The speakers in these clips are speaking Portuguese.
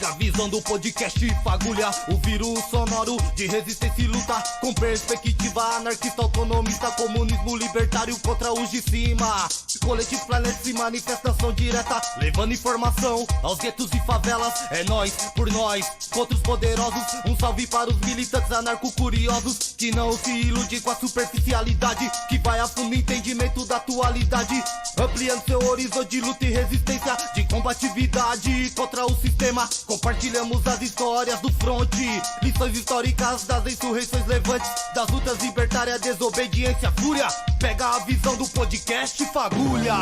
A visão do podcast fagulha o vírus sonoro de resistência e luta com perspectiva anarquista, autonomista, comunismo libertário contra os de cima. Coletivo Planet e manifestação direta, levando informação aos guetos e favelas. É nós por nós, contra os poderosos. Um salve para os militantes anarco-curiosos que não se iludem com a superficialidade, que vai a fundo entendimento da atualidade, ampliando seu horizonte de luta e resistência, de combatividade contra o sistema. Compartilhamos as histórias do fronte, lições históricas das insurreições levantes, das lutas libertárias, desobediência, fúria. Pega a visão do podcast fagulha.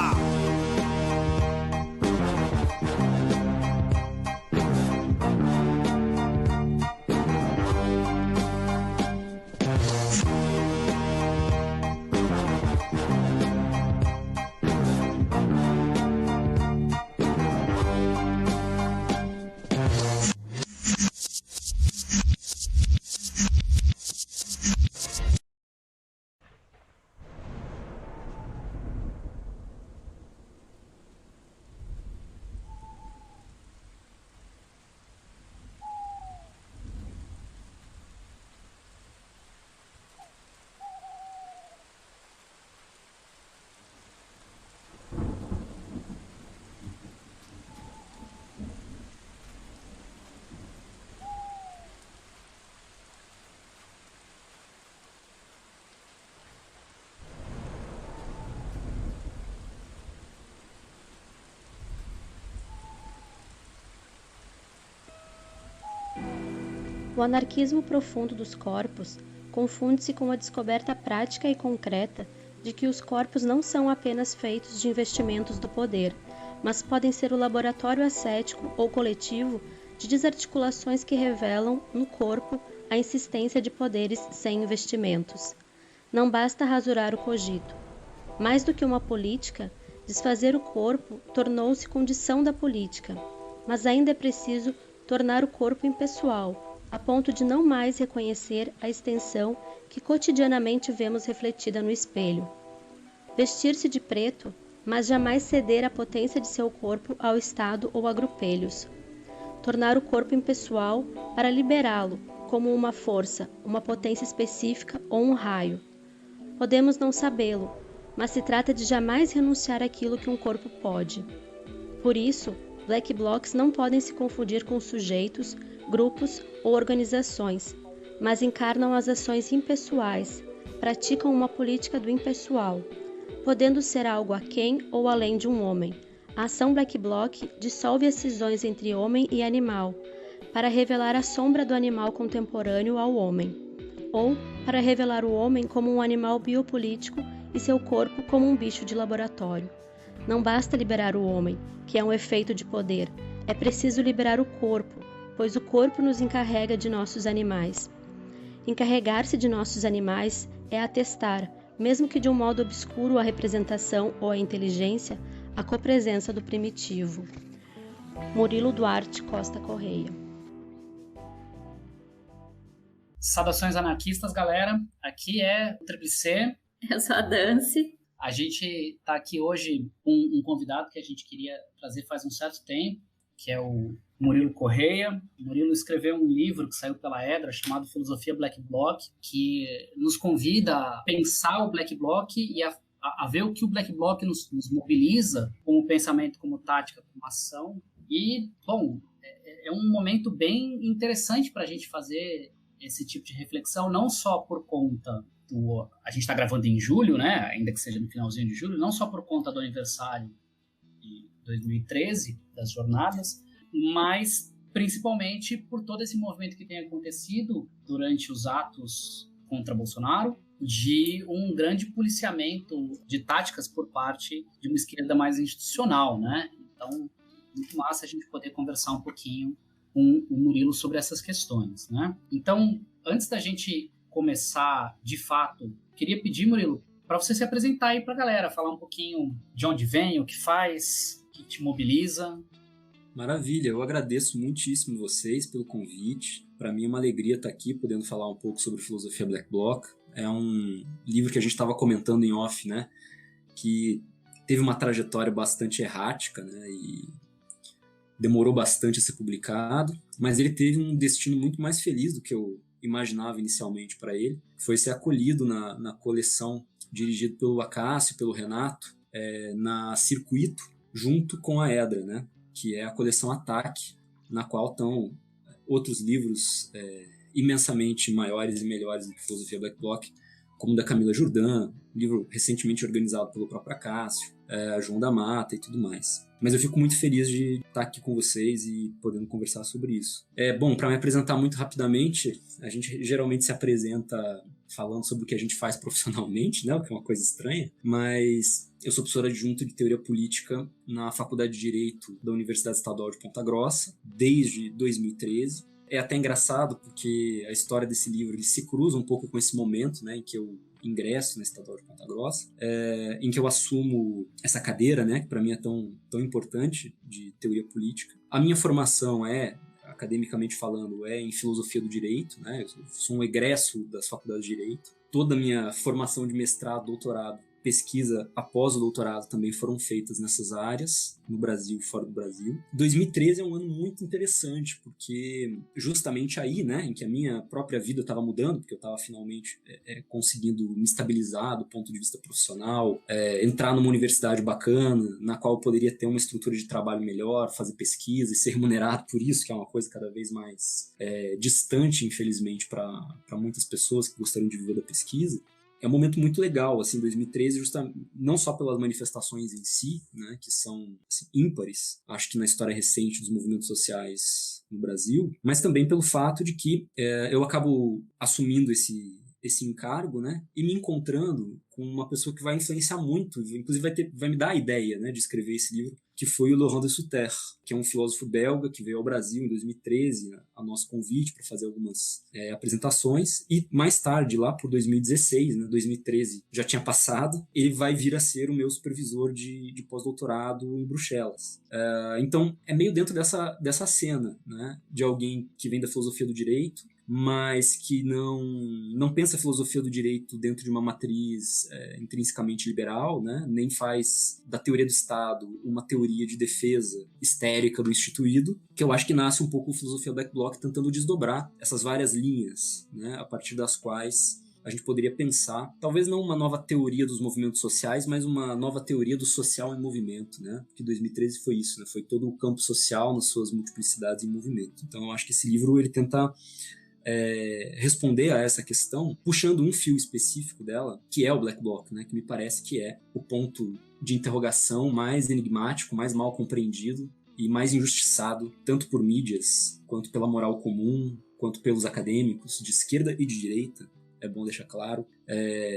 O anarquismo profundo dos corpos confunde-se com a descoberta prática e concreta de que os corpos não são apenas feitos de investimentos do poder, mas podem ser o laboratório ascético ou coletivo de desarticulações que revelam no corpo a insistência de poderes sem investimentos. Não basta rasurar o cogito. Mais do que uma política, desfazer o corpo tornou-se condição da política, mas ainda é preciso tornar o corpo impessoal, a ponto de não mais reconhecer a extensão que cotidianamente vemos refletida no espelho. Vestir-se de preto, mas jamais ceder a potência de seu corpo ao Estado ou a grupelhos. Tornar o corpo impessoal para liberá-lo como uma força, uma potência específica ou um raio. Podemos não sabê-lo, mas se trata de jamais renunciar àquilo que um corpo pode. Por isso, Black Blocs não podem se confundir com sujeitos, grupos ou organizações, mas encarnam as ações impessoais, praticam uma política do impessoal, podendo ser algo aquém ou além de um homem. A ação Black Bloc dissolve as cisões entre homem e animal, para revelar a sombra do animal contemporâneo ao homem, ou para revelar o homem como um animal biopolítico e seu corpo como um bicho de laboratório. Não basta liberar o homem, que é um efeito de poder, é preciso liberar o corpo, pois o corpo nos encarrega de nossos animais. Encarregar-se de nossos animais é atestar, mesmo que de um modo obscuro a representação ou a inteligência, a copresença do primitivo. Murilo Duarte Costa Correia. Saudações anarquistas, galera. Aqui é o Triple C. Eu sou a Dancy. A gente está aqui hoje com um convidado que a gente queria trazer faz um certo tempo, que é o Murilo Correia. O Murilo escreveu um livro que saiu pela Edra, chamado Filosofia Black Bloc, que nos convida a pensar o Black Bloc e a ver o que o Black Bloc nos mobiliza como pensamento, como tática, como ação. E, bom, é um momento bem interessante para a gente fazer esse tipo de reflexão, não só por conta a gente está gravando em julho, né? Ainda que seja no finalzinho de julho, não só por conta do aniversário de 2013, das jornadas, mas principalmente por todo esse movimento que tem acontecido durante os atos contra Bolsonaro, de um grande policiamento de táticas por parte de uma esquerda mais institucional, né? Então, muito massa a gente poder conversar um pouquinho com o Murilo sobre essas questões, né? Então, antes da gente começar, de fato, queria pedir, Murilo, para você se apresentar aí para a galera, falar um pouquinho de onde vem, o que faz, o que te mobiliza. Maravilha, eu agradeço muitíssimo vocês pelo convite. Para mim é uma alegria estar aqui, podendo falar um pouco sobre filosofia Black Bloc. É um livro que a gente estava comentando em off, né, que teve uma trajetória bastante errática, né, e demorou bastante a ser publicado, mas ele teve um destino muito mais feliz do que eu imaginava inicialmente para ele. Foi ser acolhido na coleção dirigido pelo Acácio, pelo Renato, na Circuito, junto com a Edra, né? Que é a coleção Ataque, na qual estão outros livros imensamente maiores e melhores do que Filosofia Black Bloc, como o da Camila Jourdan, livro recentemente organizado pelo próprio Acácio, João da Mata e tudo mais. Mas eu fico muito feliz de estar aqui com vocês e podendo conversar sobre isso. Bom, para me apresentar muito rapidamente, a gente geralmente se apresenta falando sobre o que a gente faz profissionalmente, né, o que é uma coisa estranha, mas eu sou professor adjunto de Teoria Política na Faculdade de Direito da Universidade Estadual de Ponta Grossa, desde 2013. É até engraçado porque a história desse livro ele se cruza um pouco com esse momento, né, em que eu ingresso na Estadual de Ponta Grossa, em que eu assumo essa cadeira, né, que para mim é tão importante, de teoria política. A minha formação academicamente falando, em filosofia do direito, né, eu sou um egresso das faculdades de direito. Toda a minha formação de mestrado, doutorado, pesquisa após o doutorado também foram feitas nessas áreas, no Brasil e fora do Brasil. 2013 é um ano muito interessante, porque justamente aí, né, em que a minha própria vida estava mudando, porque eu estava finalmente conseguindo me estabilizar do ponto de vista profissional, entrar numa universidade bacana, na qual eu poderia ter uma estrutura de trabalho melhor, fazer pesquisa e ser remunerado por isso, que é uma coisa cada vez mais distante, infelizmente, para muitas pessoas que gostariam de viver da pesquisa. É um momento muito legal, assim, 2013, justamente, não só pelas manifestações em si, né, que são assim, ímpares, acho que na história recente dos movimentos sociais no Brasil, mas também pelo fato de que eu acabo assumindo esse encargo, né, e me encontrando com uma pessoa que vai influenciar muito, inclusive vai me dar a ideia, né, de escrever esse livro, que foi o Laurent de Sutter, que é um filósofo belga que veio ao Brasil em 2013 a nosso convite para fazer algumas apresentações, e mais tarde, lá por 2016, né, 2013 já tinha passado, ele vai vir a ser o meu supervisor de pós-doutorado em Bruxelas. Então é meio dentro dessa cena, né, de alguém que vem da filosofia do direito, mas que não pensa a filosofia do direito dentro de uma matriz intrinsecamente liberal, né? Nem faz da teoria do Estado uma teoria de defesa histérica do instituído, que eu acho que nasce um pouco a filosofia Black Bloc tentando desdobrar essas várias linhas, né? A partir das quais a gente poderia pensar, talvez não uma nova teoria dos movimentos sociais, mas uma nova teoria do social em movimento, né? Porque 2013 foi isso, né? Foi todo o campo social nas suas multiplicidades em movimento. Então eu acho que esse livro ele tenta responder a essa questão, puxando um fio específico dela, que é o Black Bloc, né, que me parece que é o ponto de interrogação mais enigmático, mais mal compreendido e mais injustiçado, tanto por mídias, quanto pela moral comum, quanto pelos acadêmicos, de esquerda e de direita, é bom deixar claro.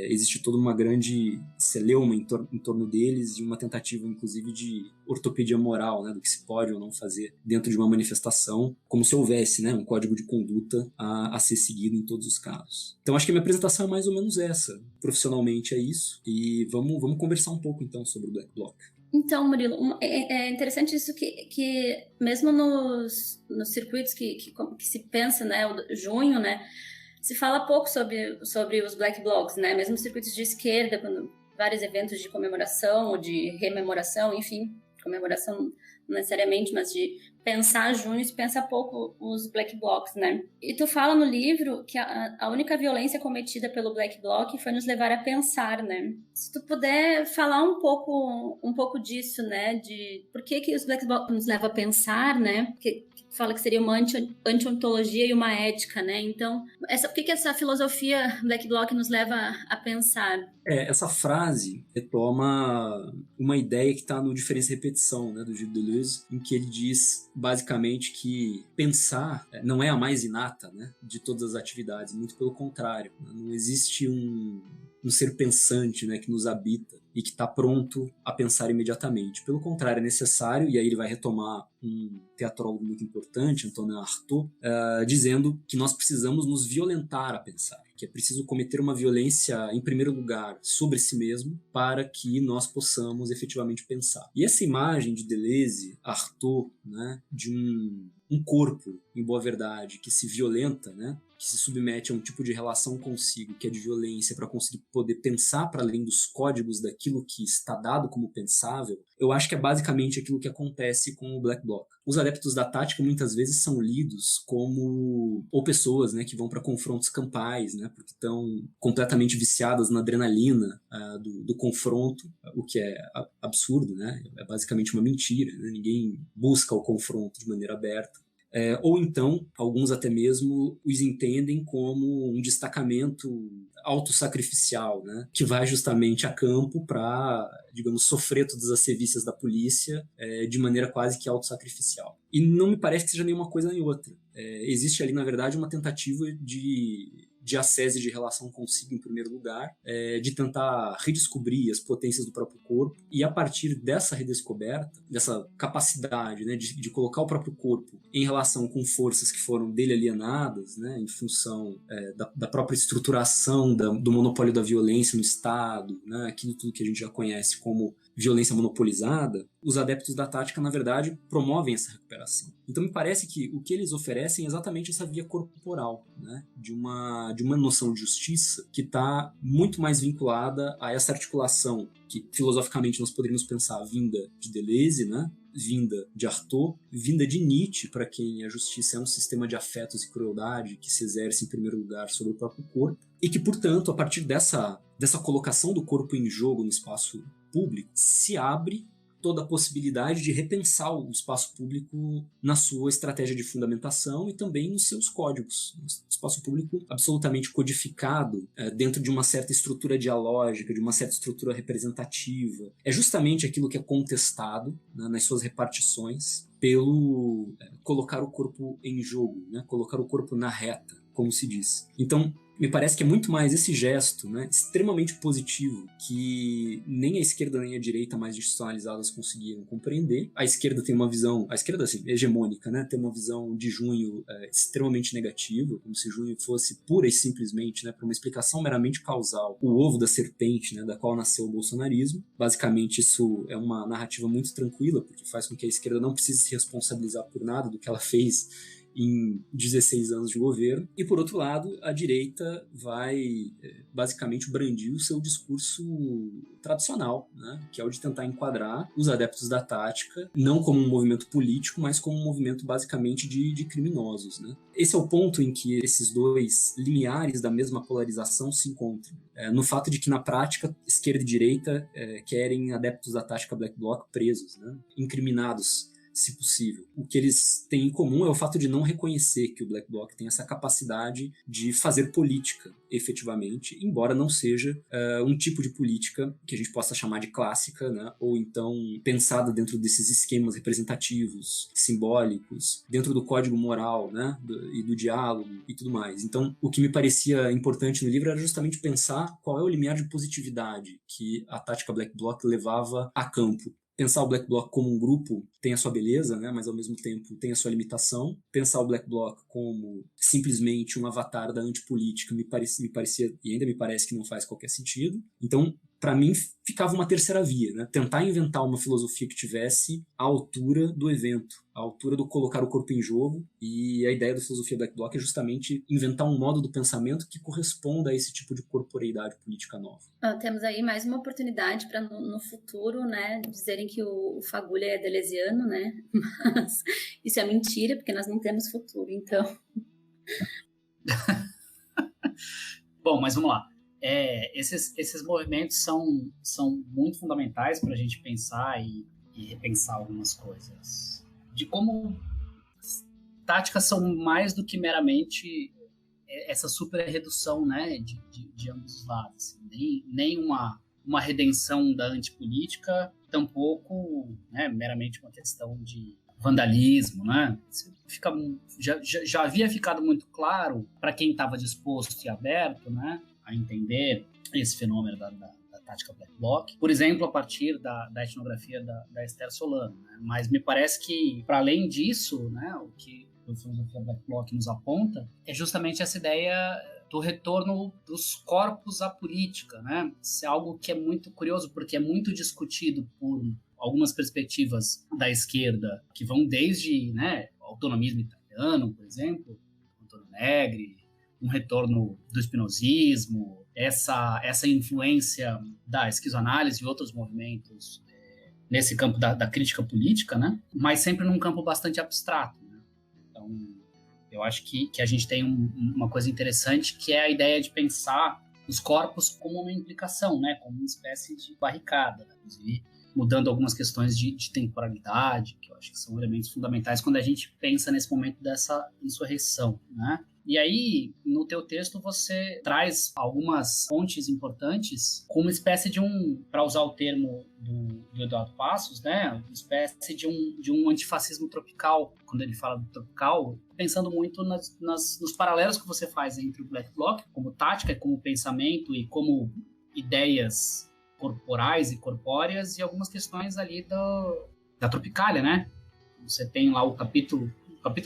Existe toda uma grande celeuma em torno deles e uma tentativa, inclusive, de ortopedia moral, né, do que se pode ou não fazer dentro de uma manifestação, como se houvesse, né, um código de conduta a ser seguido em todos os casos. Então, acho que a minha apresentação é mais ou menos essa. Profissionalmente é isso. E vamos conversar um pouco, então, sobre o Black Bloc. Então, Murilo, é interessante isso que mesmo nos circuitos que se pensa, né, o junho, né, se fala pouco sobre os Black Blocs, né? Mesmo circuitos de esquerda, quando vários eventos de comemoração ou de rememoração, enfim, comemoração não necessariamente, mas de pensar junho, se pensa pouco os Black Blocs, né? E tu fala no livro que a única violência cometida pelo Black Bloc foi nos levar a pensar, né? Se tu puder falar um pouco disso, né? De por que os Black Blocs nos levam a pensar, né? Porque fala que seria uma anti-ontologia e uma ética, né? Então, por que essa filosofia Black Bloc nos leva a pensar? Essa frase retoma uma ideia que está no Diferença e Repetição, né, do Gilles Deleuze, em que ele diz, basicamente, que pensar não é a mais inata, né, de todas as atividades, muito pelo contrário. Não existe um ser pensante, né, que nos habita e que está pronto a pensar imediatamente. Pelo contrário, é necessário, e aí ele vai retomar um teatrólogo muito importante, Antonin Artaud, dizendo que nós precisamos nos violentar a pensar, que é preciso cometer uma violência, em primeiro lugar, sobre si mesmo, para que nós possamos efetivamente pensar. E essa imagem de Deleuze, Artaud, né, de um corpo, em boa verdade, que se violenta, né, que se submete a um tipo de relação consigo, que é de violência, para conseguir poder pensar para além dos códigos daquilo aquilo que está dado como pensável, eu acho que é basicamente aquilo que acontece com o Black Bloc. Os adeptos da tática muitas vezes são lidos como ou pessoas, né, que vão para confrontos campais, né, porque estão completamente viciadas na adrenalina do confronto, o que é absurdo, né, é basicamente uma mentira, né, ninguém busca o confronto de maneira aberta. Ou então, alguns até mesmo os entendem como um destacamento autossacrificial, né? Que vai justamente a campo para, digamos, sofrer todas as sevícias da polícia de maneira quase que autossacrificial. E não me parece que seja nenhuma coisa nem outra. Existe ali, na verdade, uma tentativa de ascese de relação consigo em primeiro lugar, de tentar redescobrir as potências do próprio corpo, e a partir dessa redescoberta, dessa capacidade, né, de colocar o próprio corpo em relação com forças que foram dele alienadas, né, em função da própria estruturação do monopólio da violência no Estado, né, aquilo tudo que a gente já conhece como violência monopolizada, os adeptos da tática, na verdade, promovem essa recuperação. Então me parece que o que eles oferecem é exatamente essa via corporal, né? de uma noção de justiça que está muito mais vinculada a essa articulação que filosoficamente nós poderíamos pensar vinda de Deleuze, né? Vinda de Artaud, vinda de Nietzsche, para quem a justiça é um sistema de afetos e crueldade que se exerce em primeiro lugar sobre o próprio corpo, e que, portanto, a partir dessa colocação do corpo em jogo no espaço público, se abre toda a possibilidade de repensar o espaço público na sua estratégia de fundamentação e também nos seus códigos. Um espaço público absolutamente codificado dentro de uma certa estrutura dialógica, de uma certa estrutura representativa. É justamente aquilo que é contestado, né, nas suas repartições pelo colocar o corpo em jogo, né, colocar o corpo na reta, como se diz. Então, me parece que é muito mais esse gesto, né, extremamente positivo, que nem a esquerda nem a direita mais institucionalizadas conseguiram compreender. A esquerda tem uma visão, a esquerda assim, hegemônica, né, tem uma visão de junho extremamente negativa, como se junho fosse pura e simplesmente, né, para uma explicação meramente causal, o ovo da serpente, né, da qual nasceu o bolsonarismo. Basicamente isso é uma narrativa muito tranquila, porque faz com que a esquerda não precise se responsabilizar por nada do que ela fez em 16 anos de governo. E, por outro lado, a direita vai basicamente brandir o seu discurso tradicional, né? Que é o de tentar enquadrar os adeptos da tática não como um movimento político, mas como um movimento basicamente de criminosos, né? Esse é o ponto em que esses dois limiares da mesma polarização se encontram. No fato de que, na prática, esquerda e direita querem adeptos da tática Black Bloc presos, né? Incriminados, se possível. O que eles têm em comum é o fato de não reconhecer que o Black Bloc tem essa capacidade de fazer política, efetivamente, embora não seja um tipo de política que a gente possa chamar de clássica, né? Ou então pensada dentro desses esquemas representativos, simbólicos, dentro do código moral, né? E do diálogo e tudo mais. Então, o que me parecia importante no livro era justamente pensar qual é o limiar de positividade que a tática Black Bloc levava a campo. Pensar o Black Bloc como um grupo tem a sua beleza, né, mas ao mesmo tempo tem a sua limitação. Pensar o Black Bloc como simplesmente um avatar da antipolítica me parecia, e ainda me parece que não faz qualquer sentido. Então, para mim, ficava uma terceira via, né? Tentar inventar uma filosofia que tivesse a altura do evento, a altura do colocar o corpo em jogo, e a ideia da filosofia Black Bloc é justamente inventar um modo do pensamento que corresponda a esse tipo de corporeidade política nova. Temos aí mais uma oportunidade para no futuro, né, dizerem que o Fagulha é deleuziano, né? Mas isso é mentira, porque nós não temos futuro, então. Bom, mas vamos lá. Esses movimentos são muito fundamentais para a gente pensar e repensar algumas coisas. De como táticas são mais do que meramente essa super redução, né, de ambos os lados. Assim. Nem uma redenção da antipolítica, tampouco, né, meramente uma questão de vandalismo, né? Já havia ficado muito claro para quem estava disposto e aberto, né, a entender esse fenômeno da tática Black Bloc, por exemplo, a partir da etnografia da Esther Solano, né? Mas me parece que, para além disso, né, o que a filosofia Black Bloc nos aponta é justamente essa ideia do retorno dos corpos à política, né? Isso é algo que é muito curioso, porque é muito discutido por algumas perspectivas da esquerda, que vão desde, né, o autonomismo italiano, por exemplo, Antonio Negri, um retorno do spinozismo, essa influência da esquizoanálise e outros movimentos nesse campo da crítica política, né? Mas sempre num campo bastante abstrato, né? Então, eu acho que a gente tem uma coisa interessante, que é a ideia de pensar os corpos como uma implicação, né? Como uma espécie de barricada, né? Inclusive mudando algumas questões de temporalidade, que eu acho que são elementos fundamentais quando a gente pensa nesse momento dessa insurreição, né? E aí, no teu texto, você traz algumas fontes importantes como uma espécie de para usar o termo do Eduardo Passos, né? Uma espécie de um antifascismo tropical, quando ele fala do tropical, pensando muito nos paralelos que você faz entre o Black Bloc, como tática, como pensamento e como ideias corporais e corpóreas, e algumas questões ali da Tropicália, né? Você tem lá o capítulo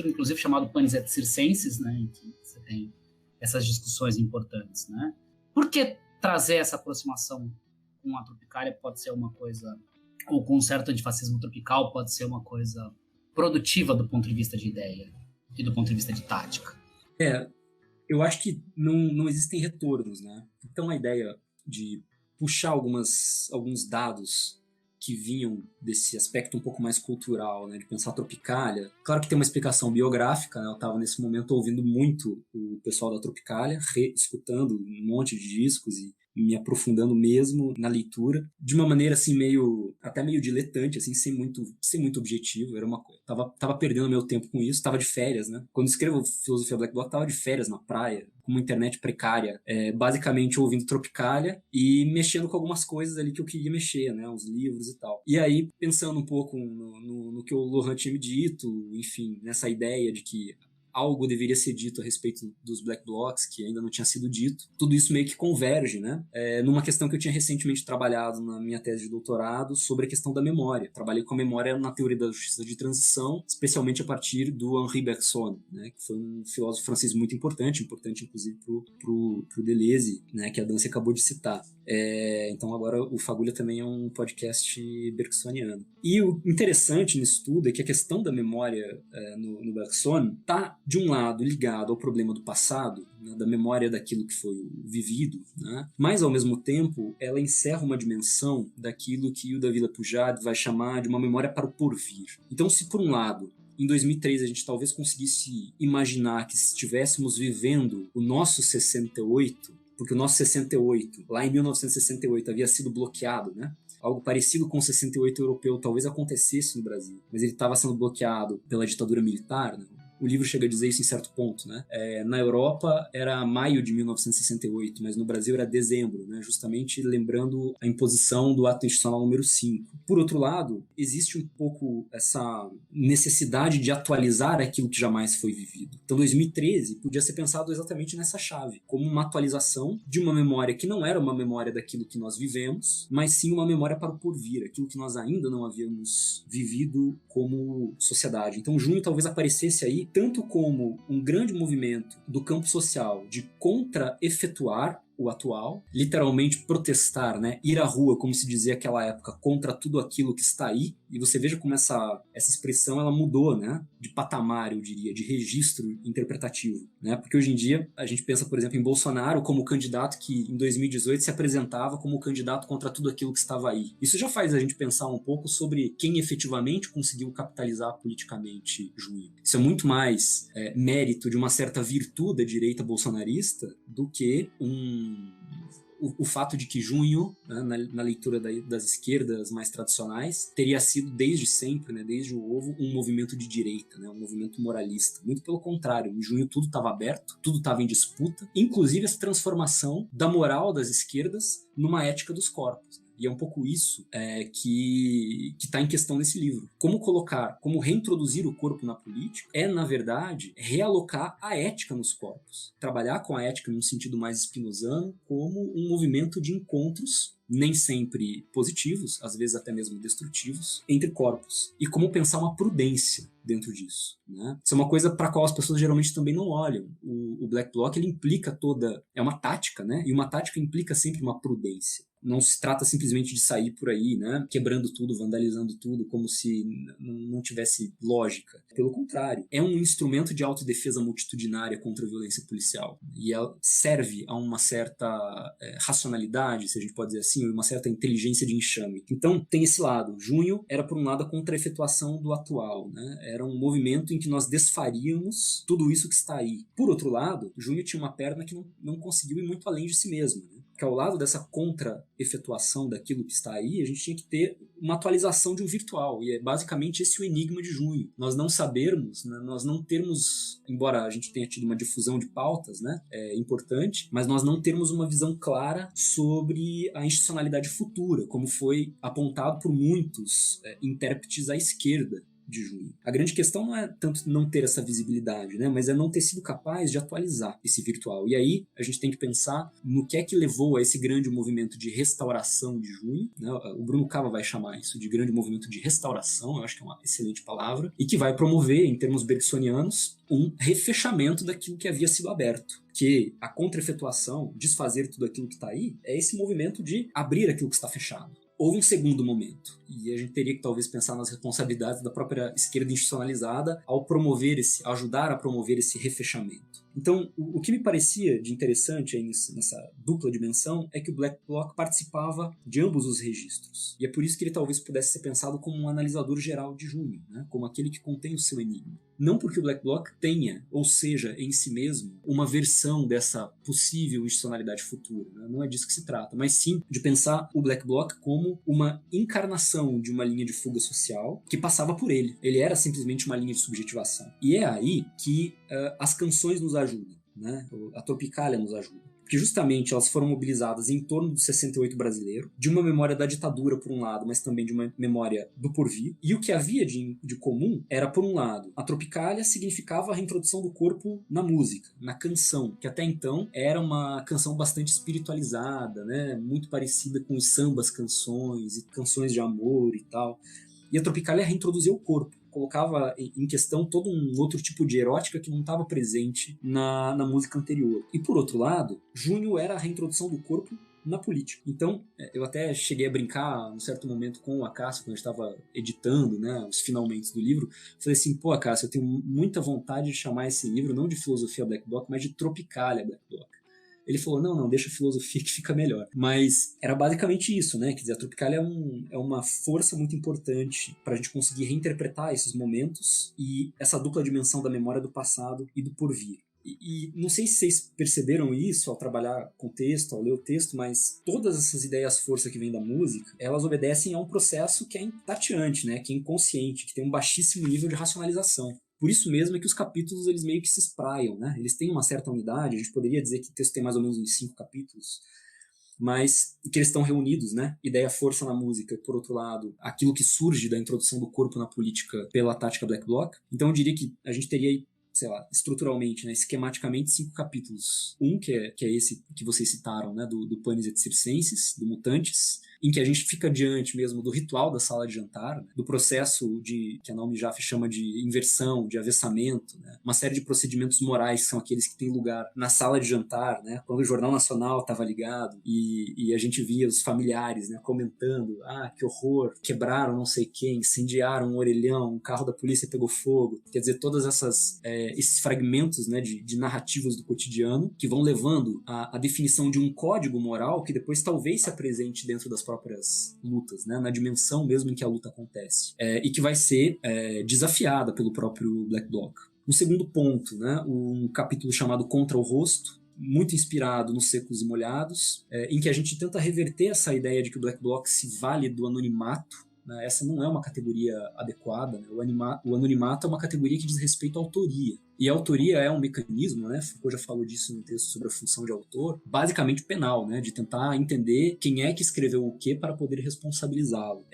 inclusive chamado Panis et Circenses, né, em que você tem essas discussões importantes, né? Por que trazer essa aproximação com a Tropicália pode ser uma coisa, ou com um certo antifascismo tropical pode ser uma coisa produtiva do ponto de vista de ideia e do ponto de vista de tática? Eu acho que não existem retornos, né? Então a ideia de puxar alguns dados que vinham desse aspecto um pouco mais cultural, né, de pensar a Tropicália. Claro que tem uma explicação biográfica, né, eu estava nesse momento ouvindo muito o pessoal da Tropicália, escutando um monte de discos e me aprofundando mesmo na leitura, de uma maneira assim até meio diletante, assim, sem muito objetivo. Era uma coisa, tava perdendo meu tempo com isso, tava de férias, né? Quando escrevo Filosofia Black Bloc, tava de férias na praia, com uma internet precária, basicamente ouvindo Tropicália e mexendo com algumas coisas ali que eu queria mexer, né? Os livros e tal. E aí, pensando um pouco no que o Lohan tinha me dito, enfim, nessa ideia de que algo deveria ser dito a respeito dos Black Blocs, que ainda não tinha sido dito. Tudo isso meio que converge, né? Numa questão que eu tinha recentemente trabalhado na minha tese de doutorado sobre a questão da memória. Trabalhei com a memória na teoria da justiça de transição, especialmente a partir do Henri Bergson, né? Que foi um filósofo francês muito importante inclusive pro Deleuze, né? Que a Dancy acabou de citar. Então agora o Fagulha também é um podcast bergsoniano. E o interessante nisso tudo é que a questão da memória no Bergson está, de um lado, ligado ao problema do passado, né, da memória daquilo que foi vivido, né, mas ao mesmo tempo ela encerra uma dimensão daquilo que o David Lapujade vai chamar de uma memória para o porvir. Então, se por um lado em 2003 a gente talvez conseguisse imaginar que estivéssemos vivendo o nosso 68, porque o nosso 68, lá em 1968, havia sido bloqueado, né? Algo parecido com o 68 europeu talvez acontecesse no Brasil, mas ele estava sendo bloqueado pela ditadura militar, né? O livro chega a dizer isso em certo ponto, né? Na Europa era maio de 1968, mas no Brasil era dezembro, né? Justamente lembrando a imposição do ato institucional número 5. Por outro lado, existe um pouco essa necessidade de atualizar aquilo que jamais foi vivido. Então 2013 podia ser pensado exatamente nessa chave, como uma atualização de uma memória que não era uma memória daquilo que nós vivemos, mas sim uma memória para o porvir, aquilo que nós ainda não havíamos vivido como sociedade. Então junho talvez aparecesse aí tanto como um grande movimento do campo social de contra-efetuar o atual, literalmente protestar, né? Ir à rua, como se dizia naquela época, contra tudo aquilo que está aí. E você veja como essa expressão ela mudou, né? De patamar, eu diria, de registro interpretativo, né? Porque hoje em dia a gente pensa, por exemplo, em Bolsonaro como candidato que em 2018 se apresentava como candidato contra tudo aquilo que estava aí. Isso já faz a gente pensar um pouco sobre quem efetivamente conseguiu capitalizar politicamente Junho. Isso é muito mais mérito de uma certa virtude da direita bolsonarista do que o fato de que Junho, né, na leitura das esquerdas mais tradicionais, teria sido desde sempre, né, desde o ovo, um movimento de direita, né, um movimento moralista. Muito pelo contrário, em Junho tudo estava aberto, tudo estava em disputa, inclusive essa transformação da moral das esquerdas numa ética dos corpos. E é um pouco isso que está em questão nesse livro. Como reintroduzir o corpo na política é, na verdade, realocar a ética nos corpos. Trabalhar com a ética num sentido mais spinozano como um movimento de encontros, nem sempre positivos, às vezes até mesmo destrutivos, entre corpos. E como pensar uma prudência dentro disso, né? Isso é uma coisa para a qual as pessoas geralmente também não olham. O Black Bloc, ele implica é uma tática, né? E uma tática implica sempre uma prudência. não se trata simplesmente de sair por aí, né, quebrando tudo, vandalizando tudo, como se não tivesse lógica. Pelo contrário, é um instrumento de autodefesa multitudinária contra a violência policial. E ela serve a uma certa racionalidade, se a gente pode dizer assim, uma certa inteligência de enxame. Então, tem esse lado. Junho era, por um lado, a contra-efetuação do atual, né? Era um movimento em que nós desfaríamos tudo isso que está aí. Por outro lado, Junho tinha uma perna que não conseguiu ir muito além de si mesma, né? Que ao lado dessa contra-efetuação daquilo que está aí, a gente tinha que ter uma atualização de um virtual, e é basicamente esse o enigma de Junho. Nós não sabermos, né, nós não termos, embora a gente tenha tido uma difusão de pautas, né, importante, mas nós não termos uma visão clara sobre a institucionalidade futura, como foi apontado por muitos intérpretes à esquerda de Junho. A grande questão não é tanto não ter essa visibilidade, né, mas é não ter sido capaz de atualizar esse virtual. E aí a gente tem que pensar no que é que levou a esse grande movimento de restauração de Junho, né? O Bruno Cava vai chamar isso de grande movimento de restauração, eu acho que é uma excelente palavra, e que vai promover, em termos bergsonianos, um refechamento daquilo que havia sido aberto. Que a contra-efetuação, desfazer tudo aquilo que está aí, é esse movimento de abrir aquilo que está fechado. Houve um segundo momento, e a gente teria que talvez pensar nas responsabilidades da própria esquerda institucionalizada ao ajudar a promover esse refechamento. Então, o que me parecia de interessante aí nessa dupla dimensão é que o Black Bloc participava de ambos os registros. E é por isso que ele talvez pudesse ser pensado como um analisador geral de Junho, né? Como aquele que contém o seu enigma. Não porque o Black Bloc tenha, ou seja, em si mesmo, uma versão dessa possível institucionalidade futura, né? Não é disso que se trata, mas sim de pensar o Black Bloc como uma encarnação de uma linha de fuga social que passava por ele. Ele era simplesmente uma linha de subjetivação. E é aí que as canções nos ajudam, né? A Tropicália nos ajuda. Porque justamente elas foram mobilizadas em torno do 68 brasileiro, de uma memória da ditadura por um lado, mas também de uma memória do porvir. E o que havia de comum era, por um lado, a Tropicália significava a reintrodução do corpo na música, na canção, que até então era uma canção bastante espiritualizada, né? Muito parecida com os sambas canções e canções de amor e tal. E a Tropicália reintroduziu o corpo, colocava em questão todo um outro tipo de erótica que não estava presente na música anterior. E por outro lado, Junho era a reintrodução do corpo na política. Então, eu até cheguei a brincar num certo momento com o Acácio, quando eu estava editando, né, os finalmente do livro. Falei assim, pô, Acácio, eu tenho muita vontade de chamar esse livro não de filosofia Black Bloc, mas de Tropicália Black Bloc. Ele falou, não, deixa a filosofia que fica melhor. Mas era basicamente isso, né? Quer dizer, a Tropicália é uma força muito importante para a gente conseguir reinterpretar esses momentos e essa dupla dimensão da memória do passado e do porvir. E não sei se vocês perceberam isso ao trabalhar com o texto, ao ler o texto, mas todas essas ideias força que vêm da música, elas obedecem a um processo que é tateante, né? Que é inconsciente, que tem um baixíssimo nível de racionalização. Por isso mesmo é que os capítulos eles meio que se espraiam, né? Eles têm uma certa unidade, a gente poderia dizer que o texto tem mais ou menos uns 5 capítulos, mas que eles estão reunidos, né? Ideia força na música, por outro lado, aquilo que surge da introdução do corpo na política pela tática Black Bloc. Então eu diria que a gente teria aí, sei lá, estruturalmente, né, esquematicamente 5 capítulos. Um que é esse que vocês citaram, né, do Panis et Circenses, do Mutantes, em que a gente fica diante mesmo do ritual da sala de jantar, né, do processo que a Naomi Jaffe chama de inversão, de avessamento, né, uma série de procedimentos morais que são aqueles que têm lugar na sala de jantar, né, quando o Jornal Nacional estava ligado e a gente via os familiares, né, comentando, que horror, quebraram não sei quem, incendiaram um orelhão, um carro da polícia pegou fogo. Quer dizer, todas esses fragmentos, né, de narrativas do cotidiano que vão levando à definição de um código moral que depois talvez se apresente dentro das próprias lutas, né, na dimensão mesmo em que a luta acontece, e que vai ser desafiada pelo próprio Black Bloc. Um segundo ponto, né, um capítulo chamado Contra o Rosto, muito inspirado nos Secos e Molhados, em que a gente tenta reverter essa ideia de que o Black Bloc se vale do anonimato. Essa não é uma categoria adequada, né? O anonimato é uma categoria que diz respeito à autoria. E a autoria é um mecanismo, né? Foucault já falou disso no texto sobre a função de autor, basicamente penal, né? De tentar entender quem é que escreveu o quê para poder responsabilizá-lo.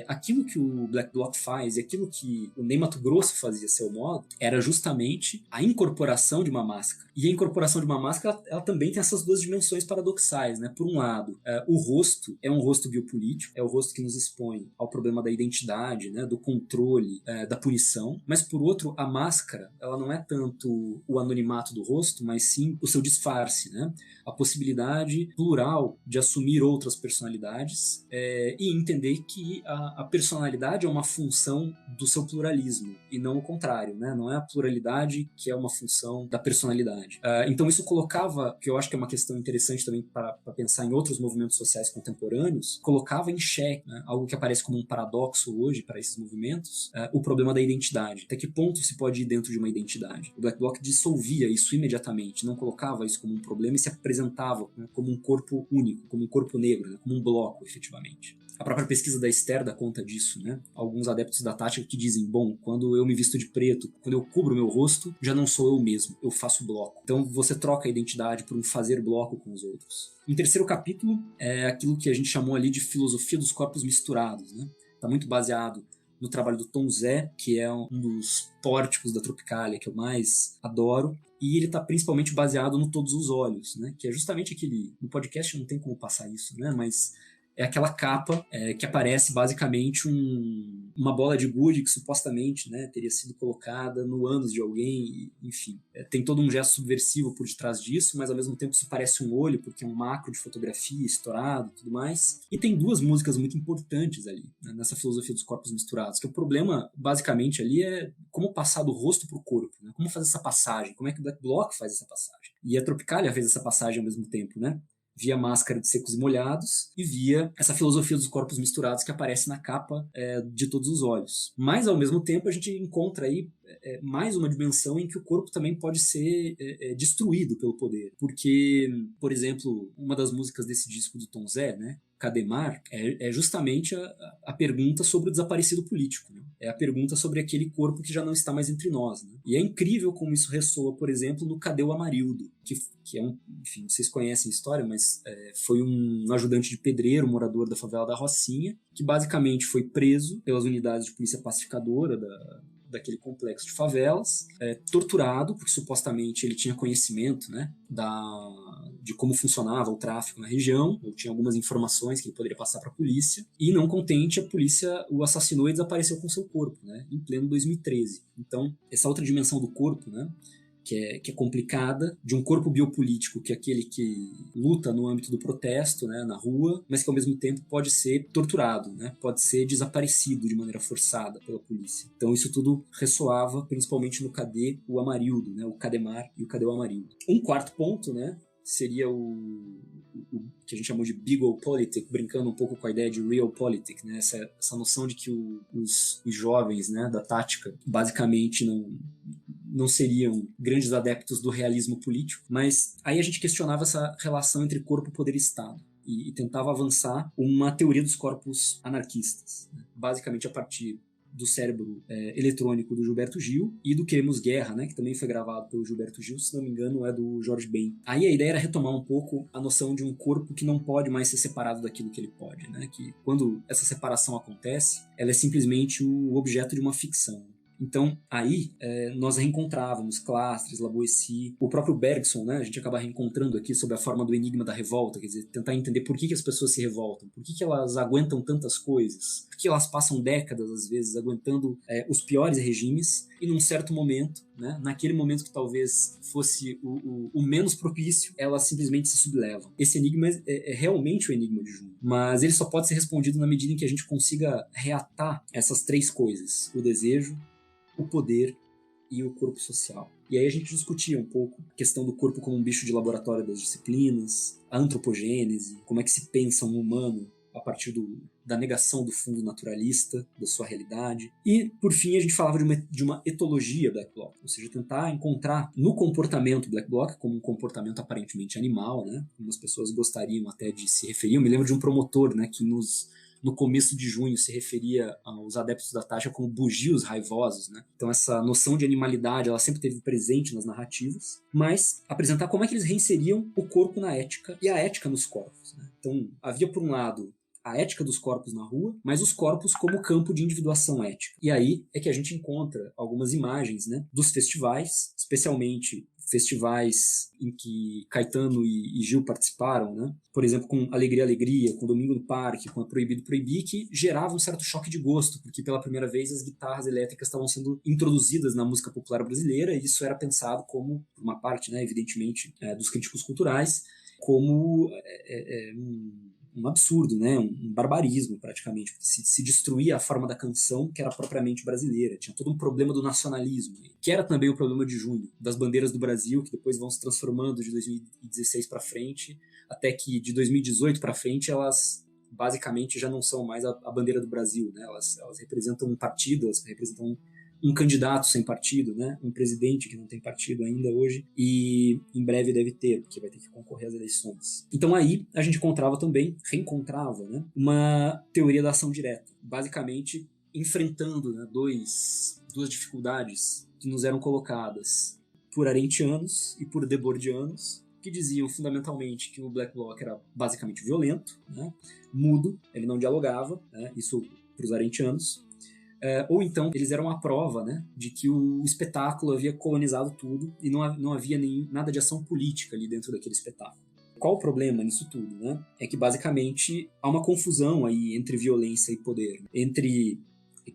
Aquilo que o Black Bloc faz e aquilo que o Ney Matogrosso fazia a seu modo era justamente a incorporação de uma máscara. E a incorporação de uma máscara, ela também tem essas duas dimensões paradoxais, né? Por um lado, o rosto é um rosto biopolítico, é o rosto que nos expõe ao problema da identidade, né? Do controle, da punição. Mas por outro, a máscara, ela não é tanto o anonimato do rosto, mas sim o seu disfarce, né? A possibilidade plural de assumir outras personalidades e entender que a personalidade é uma função do seu pluralismo e não o contrário, né? Não é a pluralidade que é uma função da personalidade. Então isso colocava, que eu acho que é uma questão interessante também para pensar em outros movimentos sociais contemporâneos, colocava em xeque, né, algo que aparece como um paradoxo hoje para esses movimentos, o problema da identidade. Até que ponto se pode ir dentro de uma identidade? O Black Bloc dissolvia isso imediatamente, não colocava isso como um problema e se apresentava, né, como um corpo único, como um corpo negro, né, como um bloco, efetivamente. A própria pesquisa da Esther dá conta disso, né? Alguns adeptos da tática que dizem, bom, quando eu me visto de preto, quando eu cubro meu rosto, já não sou eu mesmo, eu faço bloco. Então você troca a identidade por um fazer bloco com os outros. Um terceiro capítulo é aquilo que a gente chamou ali de filosofia dos corpos misturados, né? Tá muito baseado no trabalho do Tom Zé, que é um dos pórticos da Tropicália que eu mais adoro, e ele está principalmente baseado no Todos os Olhos, né? Que é justamente aquele... No podcast não tem como passar isso, né? Mas é aquela capa que aparece basicamente uma bola de gude que supostamente, né, teria sido colocada no ânus de alguém, enfim. Tem todo um gesto subversivo por detrás disso, mas ao mesmo tempo isso parece um olho, porque é um macro de fotografia estourado e tudo mais. E tem duas músicas muito importantes ali, né, nessa filosofia dos corpos misturados, que o problema, basicamente, ali é como passar do rosto para o corpo, né? Como fazer essa passagem, como é que o Black Bloc faz essa passagem. E a Tropicália fez essa passagem ao mesmo tempo, né? Via Máscara de Secos e Molhados e via essa filosofia dos corpos misturados que aparece na capa de Todos os Olhos. Mas, ao mesmo tempo, a gente encontra aí mais uma dimensão em que o corpo também pode ser destruído pelo poder. Porque, por exemplo, uma das músicas desse disco do Tom Zé, né, Cademar, é justamente a pergunta sobre o desaparecido político, né? É a pergunta sobre aquele corpo que já não está mais entre nós, né? E é incrível como isso ressoa, por exemplo, no Cadê o Amarildo, que é um, enfim, vocês conhecem a história, mas foi um ajudante de pedreiro, morador da favela da Rocinha, que basicamente foi preso pelas unidades de polícia pacificadora daquele complexo de favelas, torturado, porque supostamente ele tinha conhecimento, né, de como funcionava o tráfico na região, ou tinha algumas informações que ele poderia passar para a polícia, e não contente, a polícia o assassinou e desapareceu com seu corpo, né, em pleno 2013. Então, essa outra dimensão do corpo, né, que é complicada, de um corpo biopolítico, que é aquele que luta no âmbito do protesto, né, na rua, mas que ao mesmo tempo pode ser torturado, né, pode ser desaparecido de maneira forçada pela polícia. Então isso tudo ressoava principalmente no Cadê o Amarildo, né, o Cademar e o Cadê o Amarildo. Um quarto ponto, né, seria o que a gente chamou de Beaglepolitik, brincando um pouco com a ideia de Realpolitik, né? Essa noção de que os jovens, né, da tática basicamente não seriam grandes adeptos do realismo político, mas aí a gente questionava essa relação entre corpo, poder e Estado e tentava avançar uma teoria dos corpos anarquistas, né? Basicamente a partir do cérebro eletrônico do Gilberto Gil e do Queremos Guerra, né, que também foi gravado pelo Gilberto Gil, se não me engano é do Jorge Ben. Aí a ideia era retomar um pouco a noção de um corpo que não pode mais ser separado daquilo que ele pode, né, que quando essa separação acontece, ela é simplesmente o objeto de uma ficção. Então, aí, nós reencontrávamos Clastres, La Boétie, o próprio Bergson, né? A gente acaba reencontrando aqui sob a forma do enigma da revolta, quer dizer, tentar entender por que as pessoas se revoltam, por que elas aguentam tantas coisas, por que elas passam décadas, às vezes, aguentando os piores regimes, e num certo momento, né? Naquele momento que talvez fosse o menos propício, elas simplesmente se sublevam. Esse enigma é realmente o enigma de Jung, mas ele só pode ser respondido na medida em que a gente consiga reatar essas três coisas: o desejo, o poder e o corpo social. E aí a gente discutia um pouco a questão do corpo como um bicho de laboratório das disciplinas, a antropogênese, como é que se pensa um humano a partir da negação do fundo naturalista, da sua realidade. E, por fim, a gente falava de uma etologia Black Bloc, ou seja, tentar encontrar no comportamento Black Bloc, como um comportamento aparentemente animal, né? Algumas pessoas gostariam até de se referir. Eu me lembro de um promotor, né, que no começo de junho se referia aos adeptos da taxa como bugios raivosos, né? Então essa noção de animalidade ela sempre esteve presente nas narrativas, mas apresentar como é que eles reinseriam o corpo na ética e a ética nos corpos, né? Então havia por um lado a ética dos corpos na rua, mas os corpos como campo de individuação ética. E aí é que a gente encontra algumas imagens, né, dos festivais, especialmente festivais em que Caetano e Gil participaram, né? Por exemplo, com Alegria, Alegria, com Domingo do Parque, com a Proibido, Proibir, que gerava um certo choque de gosto, porque pela primeira vez as guitarras elétricas estavam sendo introduzidas na música popular brasileira, e isso era pensado como, uma parte, né, evidentemente, dos críticos culturais, como um absurdo, né? Um barbarismo, praticamente. Se destruía a forma da canção que era propriamente brasileira. Tinha todo um problema do nacionalismo, que era também o problema de junho, das bandeiras do Brasil, que depois vão se transformando de 2016 para frente, até que de 2018 para frente elas basicamente já não são mais a bandeira do Brasil, né? Elas representam um partido, elas representam um candidato sem partido, né? Um presidente que não tem partido ainda hoje, e em breve deve ter, porque vai ter que concorrer às eleições. Então aí a gente reencontrava, né, uma teoria da ação direta, basicamente enfrentando, né, duas dificuldades que nos eram colocadas por arendtianos e por debordianos, que diziam fundamentalmente que o Black Bloc era basicamente violento, né, mudo, ele não dialogava, né, isso para os arendtianos. Ou então eles eram a prova, né, de que o espetáculo havia colonizado tudo e não havia nada de ação política ali dentro daquele espetáculo. Qual o problema nisso tudo, né? É que basicamente há uma confusão aí entre violência e poder, entre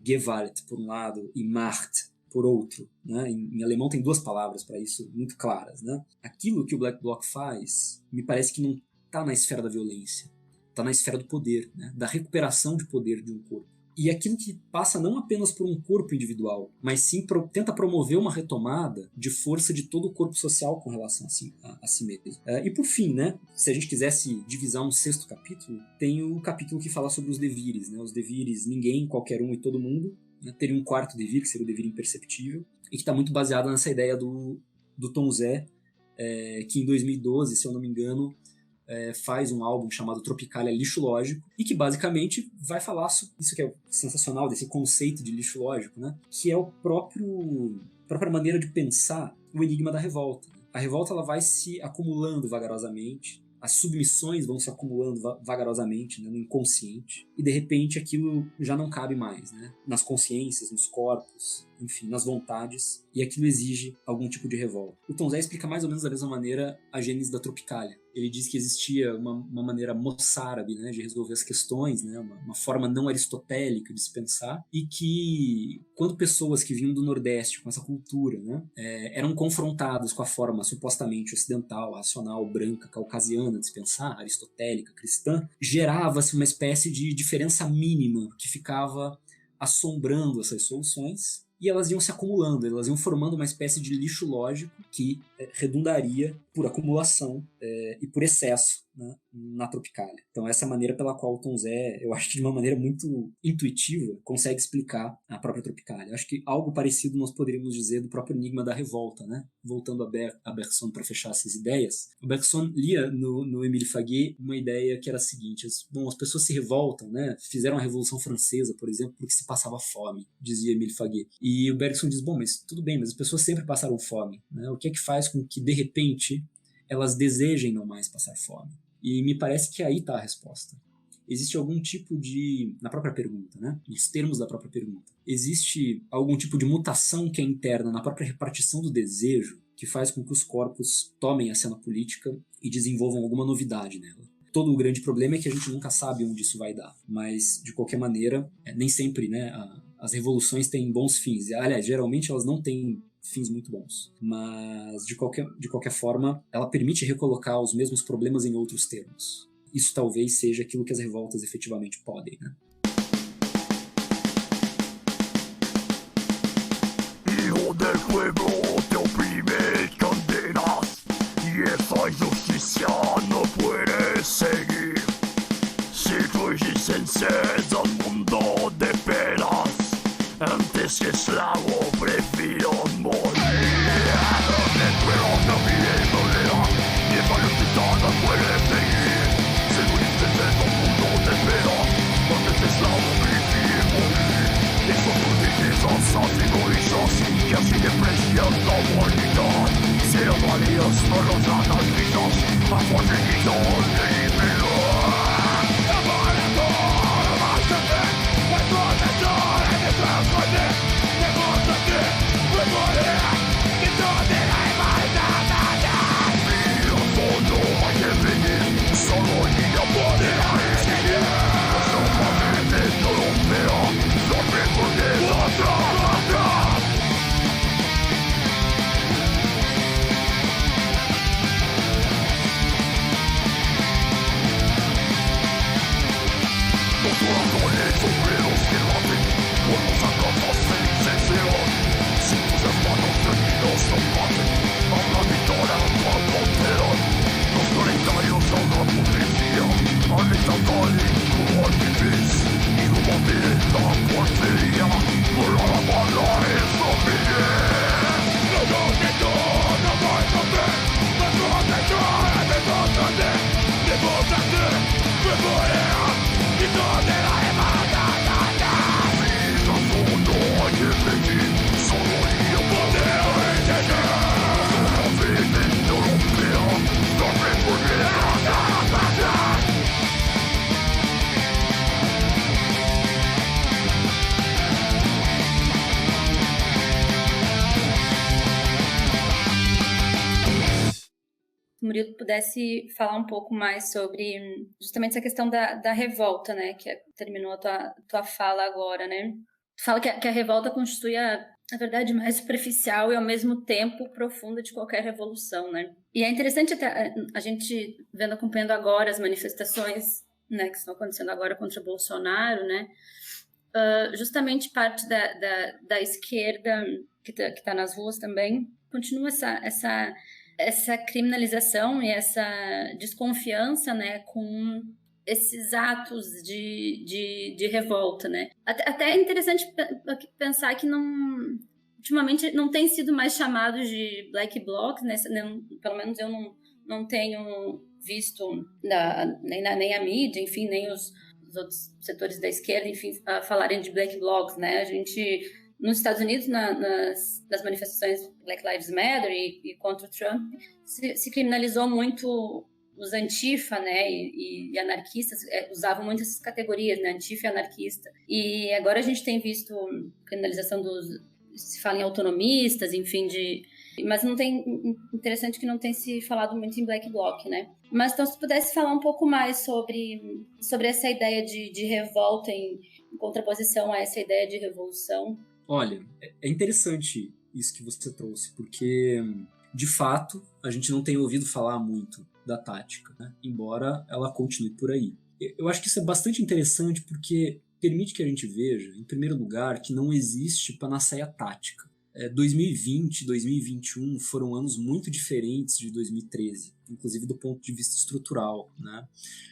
Gewalt por um lado e Macht por outro, né? Em alemão tem duas palavras para isso muito claras, né? Aquilo que o Black Bloc faz me parece que não está na esfera da violência, está na esfera do poder, né? Da recuperação de poder de um corpo. E aquilo que passa não apenas por um corpo individual, mas sim tenta promover uma retomada de força de todo o corpo social com relação a si mesmo. E por fim, né, se a gente quisesse divisar um sexto capítulo, tem o capítulo que fala sobre os devires, né, os devires ninguém, qualquer um e todo mundo, né, teria um quarto devir, que seria o devir imperceptível, e que está muito baseado nessa ideia do Tom Zé, que em 2012, se eu não me engano, faz um álbum chamado Tropicália Lixo Lógico, e que basicamente vai falar sobre isso, que é sensacional, desse conceito de lixo lógico, né? Que é a própria maneira de pensar o enigma da revolta. A revolta ela vai se acumulando vagarosamente, as submissões vão se acumulando vagarosamente, né, no inconsciente, e de repente aquilo já não cabe mais, né, nas consciências, nos corpos, enfim, nas vontades, e aquilo exige algum tipo de revolta. O Tom Zé explica mais ou menos da mesma maneira a gênese da Tropicália. Ele diz que existia uma maneira moçárabe, né, de resolver as questões, né, uma forma não aristotélica de se pensar, e que quando pessoas que vinham do Nordeste com essa cultura, né, eram confrontadas com a forma supostamente ocidental, racional, branca, caucasiana de se pensar, aristotélica, cristã, gerava-se uma espécie de diferença mínima que ficava assombrando essas soluções, e elas iam se acumulando, elas iam formando uma espécie de lixo lógico que redundaria por acumulação e por excesso, né, na Tropicália. Então essa é a maneira pela qual o Tom Zé, eu acho que de uma maneira muito intuitiva, consegue explicar a própria Tropicália. Acho que algo parecido nós poderíamos dizer do próprio enigma da revolta, né? Voltando a Bergson para fechar essas ideias, o Bergson lia no Émile Faguet uma ideia que era a seguinte: as pessoas se revoltam, né? Fizeram a Revolução Francesa, por exemplo, porque se passava fome, dizia Émile Faguet. E o Bergson diz, mas tudo bem, mas as pessoas sempre passaram fome, né? O que é que faz com que, de repente, elas desejem não mais passar fome? E me parece que aí está a resposta. Existe algum tipo de... Na própria pergunta, né? Nos termos da própria pergunta. Existe algum tipo de mutação que é interna na própria repartição do desejo que faz com que os corpos tomem a cena política e desenvolvam alguma novidade nela. Todo o grande problema é que a gente nunca sabe onde isso vai dar. Mas, de qualquer maneira, nem sempre, né, as revoluções têm bons fins. Aliás, geralmente elas não têm fins muito bons. Mas, de qualquer forma, ela permite recolocar os mesmos problemas em outros termos. Isso talvez seja aquilo que as revoltas efetivamente podem, né? Hijo del pueblo te oprime cadenas y esa injusticia no puede seguir. Si tu existencia es un mundo de penas, antes que esclavo prefiero morir. El pueblo no vive en soledad y esa lucha no puede seguir. Si tu existencia es un mundo de penas, antes que esclavo prefiero morir. Eso tú dices ategorizas que así desprecias la humanidad. Sean válidos por los anarquistas, a conseguidor de libertad. We're o Murilo pudesse falar um pouco mais sobre justamente essa questão da revolta, né, que terminou a tua fala agora, né? Tu fala que a revolta constitui a verdade mais superficial e ao mesmo tempo profunda de qualquer revolução, né? E é interessante até a gente acompanhando agora as manifestações, né, que estão acontecendo agora contra Bolsonaro, né? Justamente parte da esquerda que tá nas ruas também continua essa criminalização e essa desconfiança, né, com esses atos de revolta, né? Até é interessante pensar que ultimamente não tem sido mais chamado de black blocs, né? Pelo menos eu não tenho visto nem a mídia, enfim, nem os outros setores da esquerda, enfim, falarem de black blocs, né? A gente, nos Estados Unidos, nas manifestações Black Lives Matter e contra o Trump, se criminalizou muito os antifa, né, e anarquistas, usavam muito essas categorias, né, antifa e anarquista. E agora a gente tem visto criminalização se fala em autonomistas, enfim, mas não tem, interessante que não tem se falado muito em black bloc, né? Mas então se pudesse falar um pouco mais sobre essa ideia de revolta em contraposição a essa ideia de revolução. Olha, é interessante isso que você trouxe, porque de fato a gente não tem ouvido falar muito da tática, né? Embora ela continue por aí. Eu acho que isso é bastante interessante porque permite que a gente veja, em primeiro lugar, que não existe panaceia tática. 2020 e 2021 foram anos muito diferentes de 2013, inclusive do ponto de vista estrutural, né?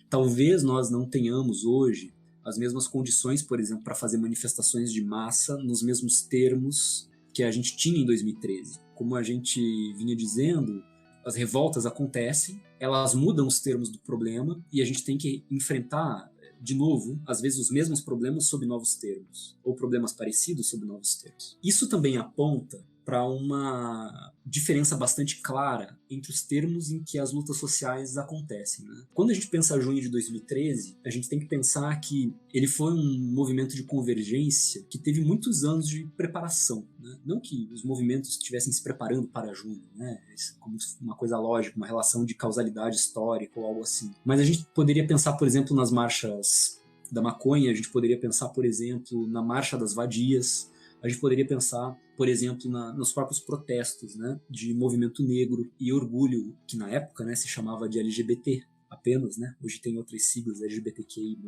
Talvez nós não tenhamos hoje as mesmas condições, por exemplo, para fazer manifestações de massa nos mesmos termos que a gente tinha em 2013. Como a gente vinha dizendo, as revoltas acontecem, elas mudam os termos do problema e a gente tem que enfrentar, de novo, às vezes os mesmos problemas sob novos termos, ou problemas parecidos sob novos termos. Isso também aponta para uma diferença bastante clara entre os termos em que as lutas sociais acontecem, né? Quando a gente pensa junho de 2013, a gente tem que pensar que ele foi um movimento de convergência que teve muitos anos de preparação, né? Não que os movimentos estivessem se preparando para junho, né? Como uma coisa lógica, uma relação de causalidade histórica ou algo assim. Mas a gente poderia pensar, por exemplo, nas marchas da maconha, a gente poderia pensar, por exemplo, na Marcha das Vadias, a gente poderia pensar, por exemplo, nos próprios protestos, né, de movimento negro e orgulho, que na época, né, se chamava de LGBT apenas, né? Hoje tem outras siglas, LGBTQI+,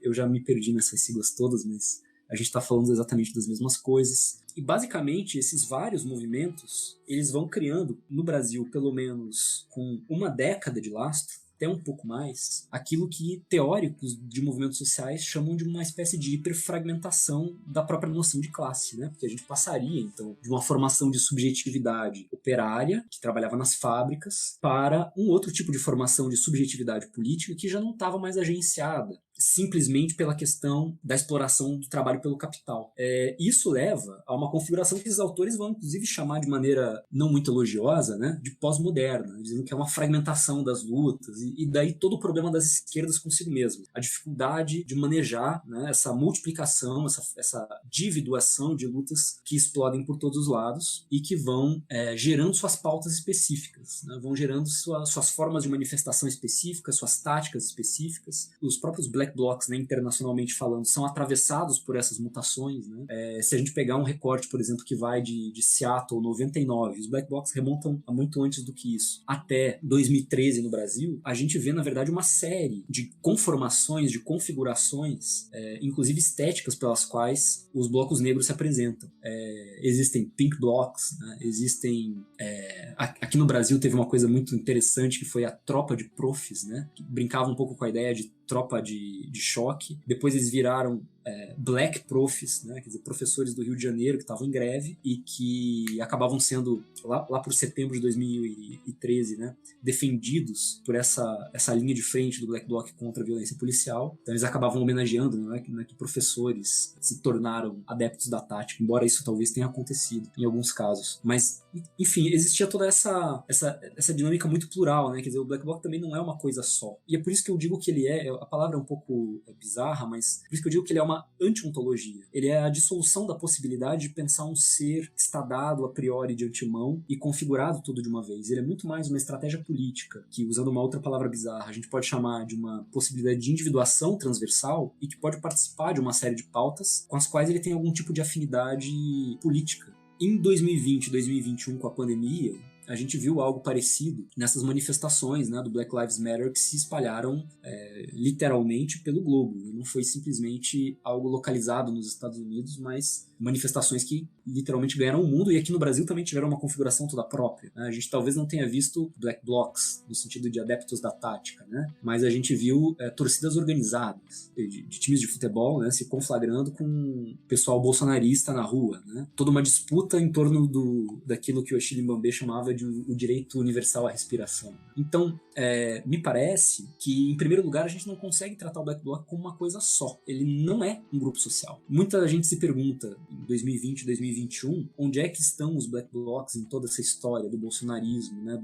eu já me perdi nessas siglas todas, mas a gente está falando exatamente das mesmas coisas. E basicamente esses vários movimentos, eles vão criando, no Brasil, pelo menos com uma década de lastro, até um pouco mais, aquilo que teóricos de movimentos sociais chamam de uma espécie de hiperfragmentação da própria noção de classe, né? Porque a gente passaria, então, de uma formação de subjetividade operária, que trabalhava nas fábricas, para um outro tipo de formação de subjetividade política que já não estava mais agenciada, simplesmente pela questão da exploração do trabalho pelo capital. Isso leva a uma configuração que os autores vão, inclusive, chamar de maneira não muito elogiosa, né, de pós-moderna, dizendo que é uma fragmentação das lutas, e daí todo o problema das esquerdas consigo mesmo. A dificuldade de manejar, né, essa multiplicação, essa dividuação de lutas que explodem por todos os lados e que vão gerando suas pautas específicas, né, vão gerando suas formas de manifestação específicas, suas táticas específicas. Os próprios black black blocs, né, internacionalmente falando, são atravessados por essas mutações, né? Se a gente pegar um recorte, por exemplo, que vai de Seattle, 99, os black blocs remontam a muito antes do que isso, até 2013 no Brasil, a gente vê, na verdade, uma série de conformações, de configurações, inclusive estéticas, pelas quais os blocos negros se apresentam. Existem pink blocks, né? Existem... aqui no Brasil teve uma coisa muito interessante, que foi a tropa de profs, né? Que brincava um pouco com a ideia de tropa de choque. Depois eles viraram black profs, né? Quer dizer, professores do Rio de Janeiro que estavam em greve e que acabavam sendo, lá por setembro de 2013, né, defendidos por essa linha de frente do Black Bloc contra a violência policial. Então eles acabavam homenageando, não é que professores se tornaram adeptos da tática, embora isso talvez tenha acontecido em alguns casos. Mas, enfim, existia toda essa dinâmica muito plural, né? Quer dizer, o Black Bloc também não é uma coisa só. E é por isso que eu digo que ele a palavra é um pouco bizarra, mas por isso que eu digo que ele é uma anti-ontologia. Ele é a dissolução da possibilidade de pensar um ser que está dado a priori de antemão e configurado tudo de uma vez. Ele é muito mais uma estratégia política, que, usando uma outra palavra bizarra, a gente pode chamar de uma possibilidade de individuação transversal e que pode participar de uma série de pautas com as quais ele tem algum tipo de afinidade política. Em 2020, 2021, com a pandemia, a gente viu algo parecido nessas manifestações, né, do Black Lives Matter, que se espalharam literalmente pelo globo. Não foi simplesmente algo localizado nos Estados Unidos, mas manifestações que literalmente ganharam o mundo, e aqui no Brasil também tiveram uma configuração toda própria, né? A gente talvez não tenha visto black blocs no sentido de adeptos da tática, né? Mas a gente viu torcidas organizadas de times de futebol, né, se conflagrando com o pessoal bolsonarista na rua, né? Toda uma disputa em torno daquilo que o Achille Mbembe chamava de o direito universal à respiração. Então, me parece que, em primeiro lugar, a gente não consegue tratar o Black Bloc como uma coisa só. Ele não é um grupo social. Muita gente se pergunta, em 2020, 2021, onde é que estão os Black Blocs em toda essa história do bolsonarismo, né,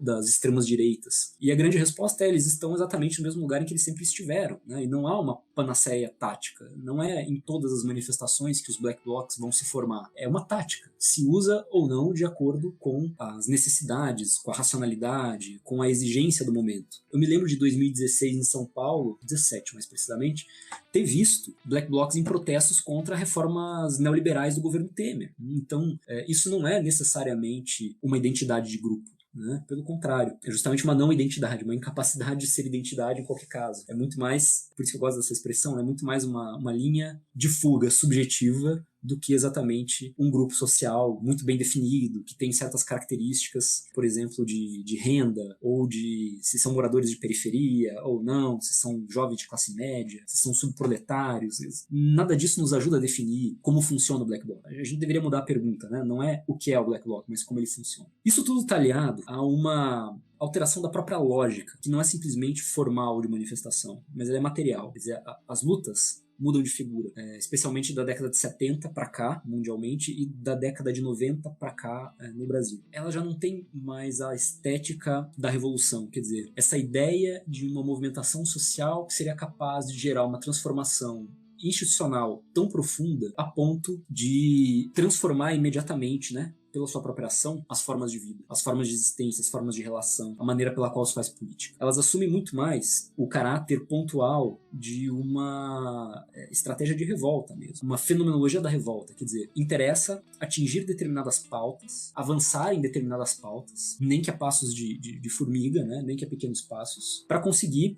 das extremas direitas? E a grande resposta é: eles estão exatamente no mesmo lugar em que eles sempre estiveram, né? E não há uma panaceia tática. Não é em todas as manifestações que os Black Blocs vão se formar. É uma tática. Se usa ou não de acordo com as necessidades, com a racionalidade, com a exigência do momento. Eu me lembro de 2016 em São Paulo, 17 mais precisamente, ter visto Black Blocs em protestos contra reformas neoliberais do governo Temer. Então, isso não é necessariamente uma identidade de grupo, né? Pelo contrário, é justamente uma não identidade, uma incapacidade de ser identidade em qualquer caso. É muito mais, por isso que eu gosto dessa expressão, é muito mais uma linha de fuga subjetiva do que exatamente um grupo social muito bem definido, que tem certas características, por exemplo, de renda, ou de se são moradores de periferia ou não, se são jovens de classe média, se são subproletários. Nada disso nos ajuda a definir como funciona o Black Bloc. A gente deveria mudar a pergunta, né? Não é o que é o Black Bloc, mas como ele funciona. Isso tudo está aliado a uma alteração da própria lógica, que não é simplesmente formal de manifestação, mas ela é material. Quer dizer, as lutas mudam de figura, especialmente da década de 70 para cá, mundialmente, e da década de 90 para cá, no Brasil. Ela já não tem mais a estética da revolução, quer dizer, essa ideia de uma movimentação social que seria capaz de gerar uma transformação institucional tão profunda a ponto de transformar imediatamente, né, pela sua própria ação, as formas de vida, as formas de existência, as formas de relação, a maneira pela qual se faz política. Elas assumem muito mais o caráter pontual de uma estratégia de revolta mesmo, uma fenomenologia da revolta, quer dizer, interessa atingir determinadas pautas, avançar em determinadas pautas, nem que a passos de formiga, né, nem que a pequenos passos, para conseguir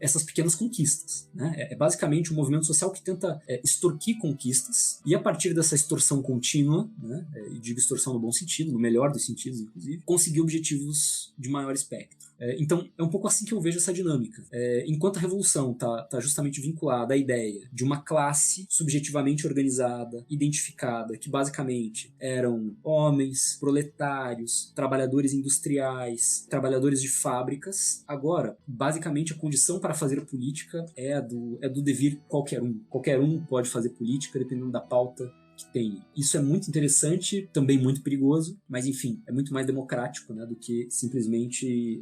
essas pequenas conquistas, né? É basicamente um movimento social que tenta extorquir conquistas, e a partir dessa extorsão contínua, né, digo extorsão no bom sentido, no melhor dos sentidos, inclusive, conseguir objetivos de maior espectro. Então, é um pouco assim que eu vejo essa dinâmica. Enquanto a revolução está justamente vinculada à ideia de uma classe subjetivamente organizada, identificada, que basicamente eram homens, proletários, trabalhadores industriais, trabalhadores de fábricas, agora, basicamente, a condição para fazer política é do devir qualquer um. Qualquer um pode fazer política, dependendo da pauta que tem. Isso é muito interessante, também muito perigoso, mas enfim, é muito mais democrático, né, do que simplesmente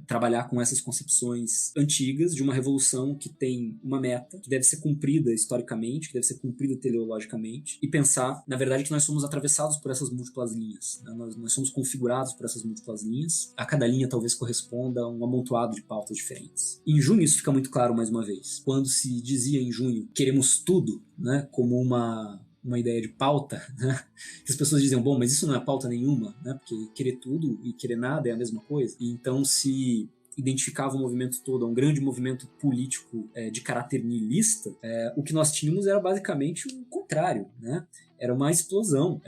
trabalhar com essas concepções antigas de uma revolução que tem uma meta, que deve ser cumprida historicamente, que deve ser cumprida teleologicamente, e pensar, na verdade, que nós somos atravessados por essas múltiplas linhas, né? Nós somos configurados por essas múltiplas linhas. A cada linha talvez corresponda a um amontoado de pautas diferentes. Em junho isso fica muito claro mais uma vez. Quando se dizia em junho, queremos tudo, né, como uma ideia de pauta, né? Que as pessoas diziam, bom, mas isso não é pauta nenhuma, né? Porque querer tudo e querer nada é a mesma coisa. E então se identificava o movimento todo a um grande movimento político de caráter nihilista, o que nós tínhamos era basicamente o contrário, né? Era uma explosão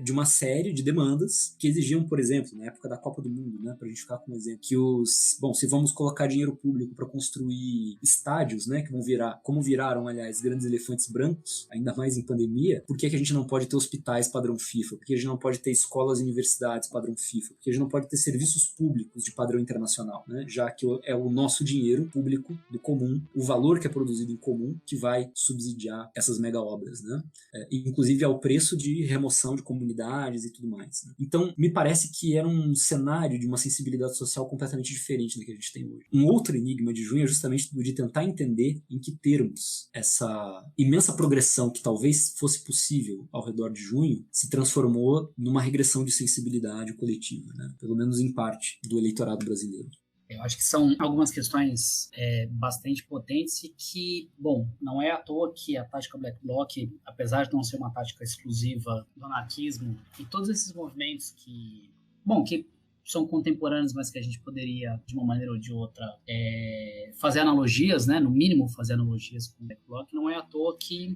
de uma série de demandas que exigiam, por exemplo, na época da Copa do Mundo, né, para a gente ficar com um exemplo, que se vamos colocar dinheiro público para construir estádios, né, que vão virar, como viraram, aliás, grandes elefantes brancos, ainda mais em pandemia, por que a gente não pode ter hospitais padrão FIFA? Por que a gente não pode ter escolas e universidades padrão FIFA? Por que a gente não pode ter serviços públicos de padrão internacional, né, já que é o nosso dinheiro público do comum, o valor que é produzido em comum, que vai subsidiar essas mega obras, né? Inclusive ao preço de remoção de comunidades e tudo mais, né? Então, me parece que era um cenário de uma sensibilidade social completamente diferente do que a gente tem hoje. Um outro enigma de junho é justamente o de tentar entender em que termos essa imensa progressão que talvez fosse possível ao redor de junho se transformou numa regressão de sensibilidade coletiva, né? Pelo menos em parte, do eleitorado brasileiro. Eu acho que são algumas questões bastante potentes e que, bom, não é à toa que a tática Black Bloc, apesar de não ser uma tática exclusiva do anarquismo, e todos esses movimentos que são contemporâneos, mas que a gente poderia, de uma maneira ou de outra, fazer analogias, né? No mínimo fazer analogias com o Black Bloc, não é à toa que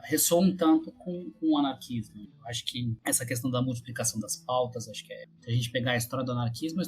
ressoam tanto com o anarquismo. Eu acho que essa questão da multiplicação das pautas, acho que se a gente pegar a história do anarquismo,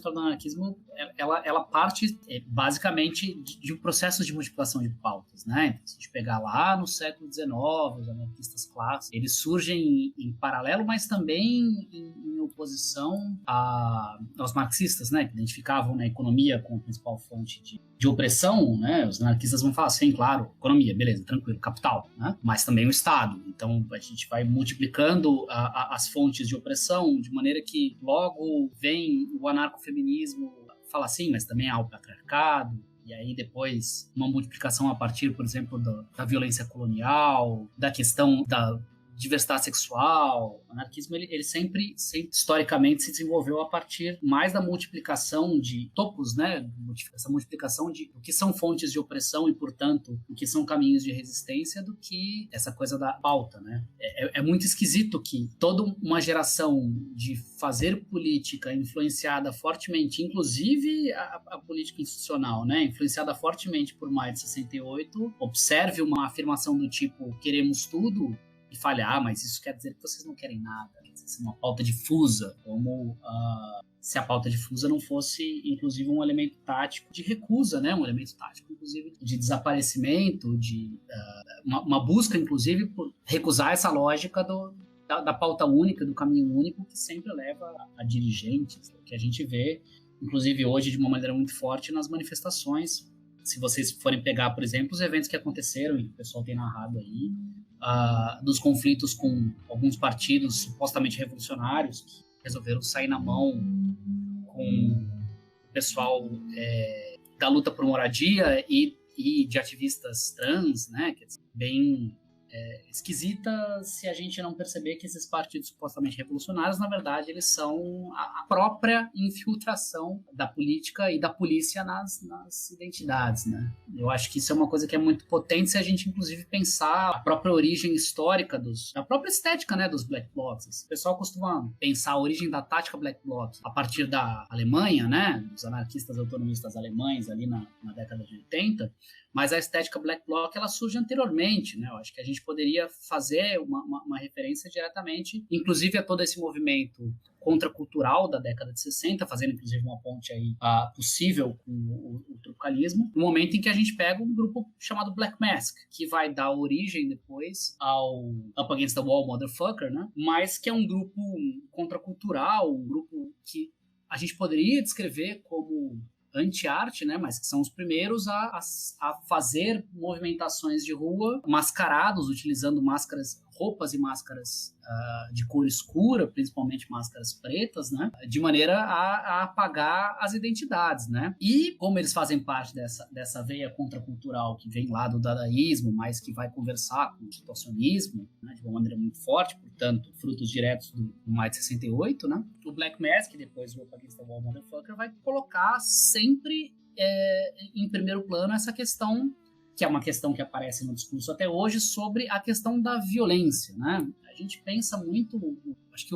ela parte basicamente de um processo de multiplicação de pautas, né? Então, se a gente pegar lá no século XIX, os anarquistas clássicos, eles surgem em paralelo, mas também em oposição aos marxistas, né, que identificavam a economia como a principal fonte de opressão, né? Os anarquistas vão falar assim, claro, economia, beleza, tranquilo, capital, né? Mas também o Estado. Então a gente vai multiplicando as fontes de opressão de maneira que logo vem o anarcofeminismo fala assim, mas também há o patriarcado. E aí depois uma multiplicação a partir, por exemplo, da violência colonial, da questão da diversidade sexual. O anarquismo ele sempre historicamente se desenvolveu a partir mais da multiplicação de topos, né? Essa multiplicação de o que são fontes de opressão e, portanto, o que são caminhos de resistência, do que essa coisa da pauta, né? É muito esquisito que toda uma geração de fazer política influenciada fortemente, inclusive a política institucional, né? Influenciada fortemente por Maio de 68, observe uma afirmação do tipo, queremos tudo, e falhar, mas isso quer dizer que vocês não querem nada, quer dizer, uma pauta difusa, como se a pauta difusa não fosse, inclusive, um elemento tático de recusa, né? Um elemento tático, inclusive, de desaparecimento, de uma busca, inclusive, por recusar essa lógica da pauta única, do caminho único, que sempre leva a dirigentes, que a gente vê, inclusive, hoje, de uma maneira muito forte nas manifestações. Se vocês forem pegar, por exemplo, os eventos que aconteceram e que o pessoal tem narrado aí, dos conflitos com alguns partidos supostamente revolucionários que resolveram sair na mão com o pessoal da luta por moradia e de ativistas trans, né? Quer dizer, bem esquisita se a gente não perceber que esses partidos supostamente revolucionários, na verdade, eles são a própria infiltração da política e da polícia nas identidades, né? Eu acho que isso é uma coisa que é muito potente se a gente, inclusive, pensar a própria origem histórica da própria estética, né, dos Black Blocs. O pessoal costuma pensar a origem da tática Black Bloc a partir da Alemanha, né, dos anarquistas autonomistas alemães ali na década de 80, mas a estética Black Bloc, ela surge anteriormente, né? Eu acho que a gente poderia fazer uma referência diretamente, inclusive a todo esse movimento contracultural da década de 60, fazendo inclusive uma ponte aí possível com o tropicalismo, no momento em que a gente pega um grupo chamado Black Mask, que vai dar origem depois ao Up Against the Wall Motherfucker, né? Mas que é um grupo contracultural, um grupo que a gente poderia descrever como anti-arte, né, mas que são os primeiros a fazer movimentações de rua mascarados, utilizando roupas e máscaras de cor escura, principalmente máscaras pretas, né, de maneira a apagar as identidades, né. E como eles fazem parte dessa veia contracultural que vem lá do dadaísmo, mas que vai conversar com o situacionismo, né, de uma maneira muito forte, portanto, frutos diretos do Maio de 68, né, o Black Mask, depois o Up Against the Wall Motherfucker, vai colocar sempre em primeiro plano essa questão, que é uma questão que aparece no discurso até hoje, sobre a questão da violência, né? A gente pensa muito, acho que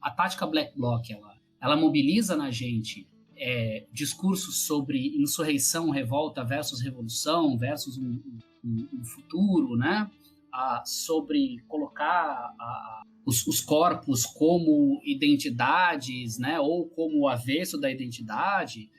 a tática Black Bloc, ela mobiliza na gente discursos sobre insurreição, revolta versus revolução, versus um futuro, né? Sobre colocar os corpos como identidades, né? Ou como o avesso da identidade.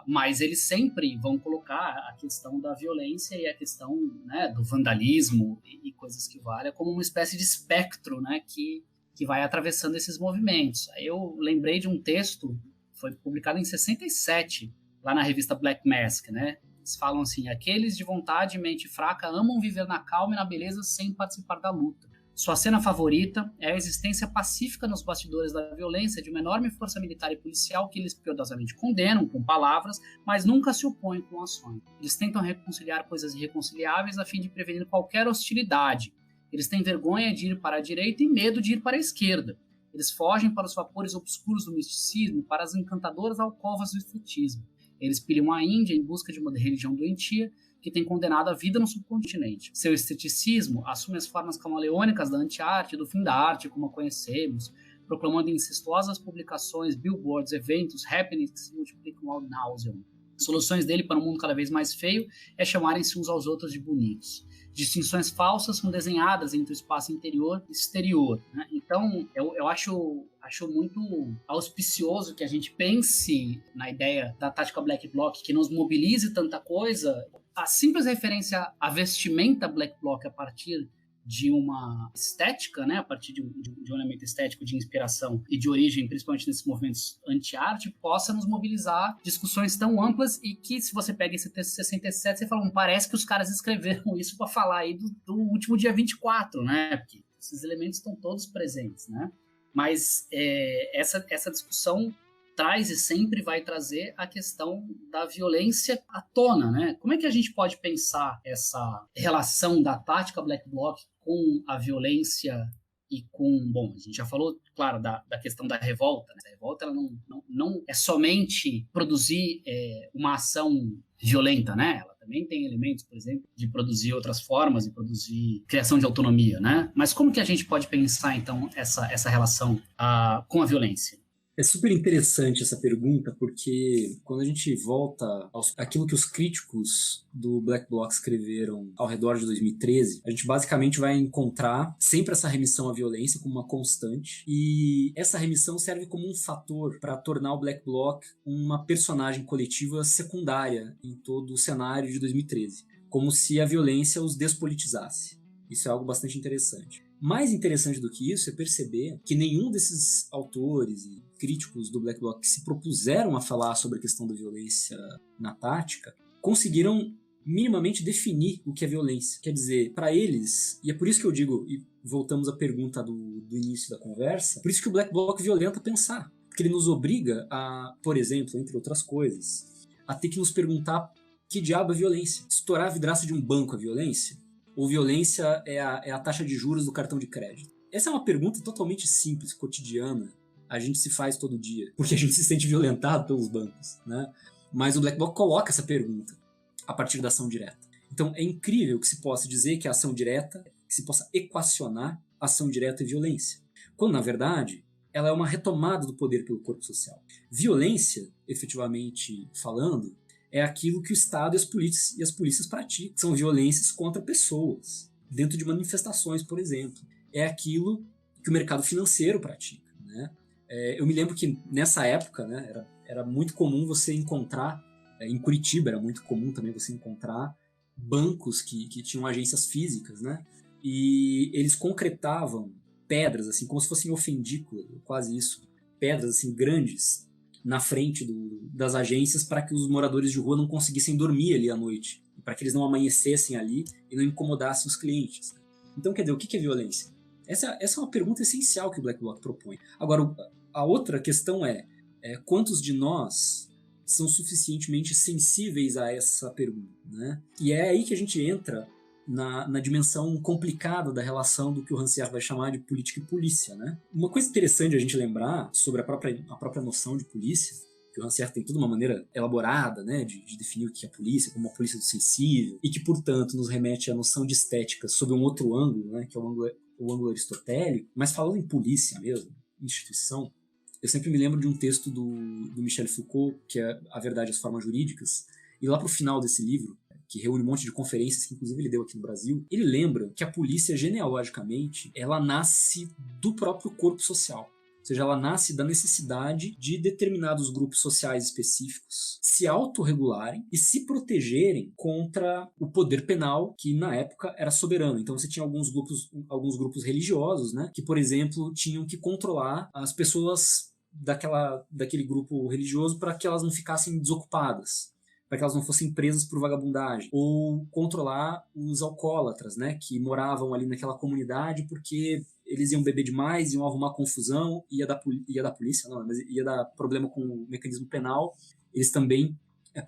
Mas eles sempre vão colocar a questão da violência e a questão, né, do vandalismo e coisas que valham como uma espécie de espectro, né, que vai atravessando esses movimentos. Aí eu lembrei de um texto, foi publicado em 67, lá na revista Black Mask, né? Eles falam assim: aqueles de vontade e mente fraca amam viver na calma e na beleza sem participar da luta. Sua cena favorita é a existência pacífica nos bastidores da violência de uma enorme força militar e policial que eles piedosamente condenam com palavras, mas nunca se opõem com ações. Eles tentam reconciliar coisas irreconciliáveis a fim de prevenir qualquer hostilidade. Eles têm vergonha de ir para a direita e medo de ir para a esquerda. Eles fogem para os vapores obscuros do misticismo, para as encantadoras alcovas do estetismo. Eles pilham a Índia em busca de uma religião doentia que tem condenado a vida no subcontinente. Seu esteticismo assume as formas camaleônicas da anti-arte e do fim da arte como a conhecemos, proclamando incestuosas publicações, billboards, eventos, happenings que se multiplicam ao nauseam. Soluções dele para um mundo cada vez mais feio é chamarem-se uns aos outros de bonitos. Distinções falsas são desenhadas entre o espaço interior e exterior, né? Então, eu acho muito auspicioso que a gente pense na ideia da tática Black Bloc, que nos mobilize tanta coisa. A simples referência à vestimenta Black Bloc a partir de uma estética, né, a partir de um elemento estético de inspiração e de origem, principalmente nesses movimentos anti-arte, possa nos mobilizar discussões tão amplas e que, se você pega esse texto de 67, você fala, parece que os caras escreveram isso para falar aí do último dia 24, né, porque esses elementos estão todos presentes, né, mas essa discussão traz e sempre vai trazer a questão da violência à tona, né? Como é que a gente pode pensar essa relação da tática Black Bloc com a violência e com... Bom, a gente já falou, claro, da questão da revolta, né? A revolta ela não é somente produzir uma ação violenta, né? Ela também tem elementos, por exemplo, de produzir outras formas, de produzir criação de autonomia, né? Mas como que a gente pode pensar, então, essa relação com a violência? É super interessante essa pergunta, porque quando a gente volta àquilo que os críticos do Black Bloc escreveram ao redor de 2013, a gente basicamente vai encontrar sempre essa remissão à violência como uma constante, e essa remissão serve como um fator para tornar o Black Bloc uma personagem coletiva secundária em todo o cenário de 2013, como se a violência os despolitizasse. Isso é algo bastante interessante. Mais interessante do que isso é perceber que nenhum desses autores e críticos do Black Bloc que se propuseram a falar sobre a questão da violência na tática conseguiram minimamente definir o que é violência. Quer dizer, para eles, e é por isso que eu digo, e voltamos à pergunta do início da conversa, por isso que o Black Bloc violenta pensar, porque ele nos obriga a, por exemplo, entre outras coisas, a ter que nos perguntar que diabo é violência. Estourar a vidraça de um banco é violência? Ou violência é a taxa de juros do cartão de crédito? Essa é uma pergunta totalmente simples, cotidiana. A gente se faz todo dia, porque a gente se sente violentado pelos bancos, né? Mas o Black Bloc coloca essa pergunta a partir da ação direta. Então é incrível que se possa dizer que a ação direta, que se possa equacionar ação direta e violência, quando na verdade ela é uma retomada do poder pelo corpo social. Violência, efetivamente falando, é aquilo que o Estado e as polícias praticam. São violências contra pessoas, dentro de manifestações, por exemplo. É aquilo que o mercado financeiro pratica, né? Eu me lembro que nessa época, né, era muito comum você encontrar, em Curitiba era muito comum também você encontrar bancos que tinham agências físicas, né? E eles concretavam pedras, assim, como se fossem ofendículas, quase isso, pedras assim grandes, na frente das agências para que os moradores de rua não conseguissem dormir ali à noite, para que eles não amanhecessem ali e não incomodassem os clientes. Então, quer dizer, o que é violência? Essa é uma pergunta essencial que o Black Bloc propõe. Agora, a outra questão é quantos de nós são suficientemente sensíveis a essa pergunta, né? E é aí que a gente entra na dimensão complicada da relação do que o Rancière vai chamar de política e polícia, né? Uma coisa interessante a gente lembrar sobre a própria noção de polícia, que o Rancière tem toda uma maneira elaborada, né, de definir o que é polícia, como uma polícia do sensível, e que, portanto, nos remete à noção de estética sob um outro ângulo, né, que é o ângulo aristotélico. Mas falando em polícia mesmo, instituição, eu sempre me lembro de um texto do Michel Foucault, que é A Verdade e as Formas Jurídicas, e lá pro final desse livro, que reúne um monte de conferências que inclusive ele deu aqui no Brasil, ele lembra que a polícia, genealogicamente, ela nasce do próprio corpo social. Ou seja, ela nasce da necessidade de determinados grupos sociais específicos se autorregularem e se protegerem contra o poder penal, que na época era soberano. Então você tinha alguns grupos religiosos, né, que, por exemplo, tinham que controlar as pessoas daquele grupo religioso para que elas não ficassem desocupadas, para que elas não fossem presas por vagabundagem, ou controlar os alcoólatras, né, que moravam ali naquela comunidade porque eles iam beber demais, iam arrumar confusão, ia dar polícia, não, mas ia dar problema com o mecanismo penal, eles também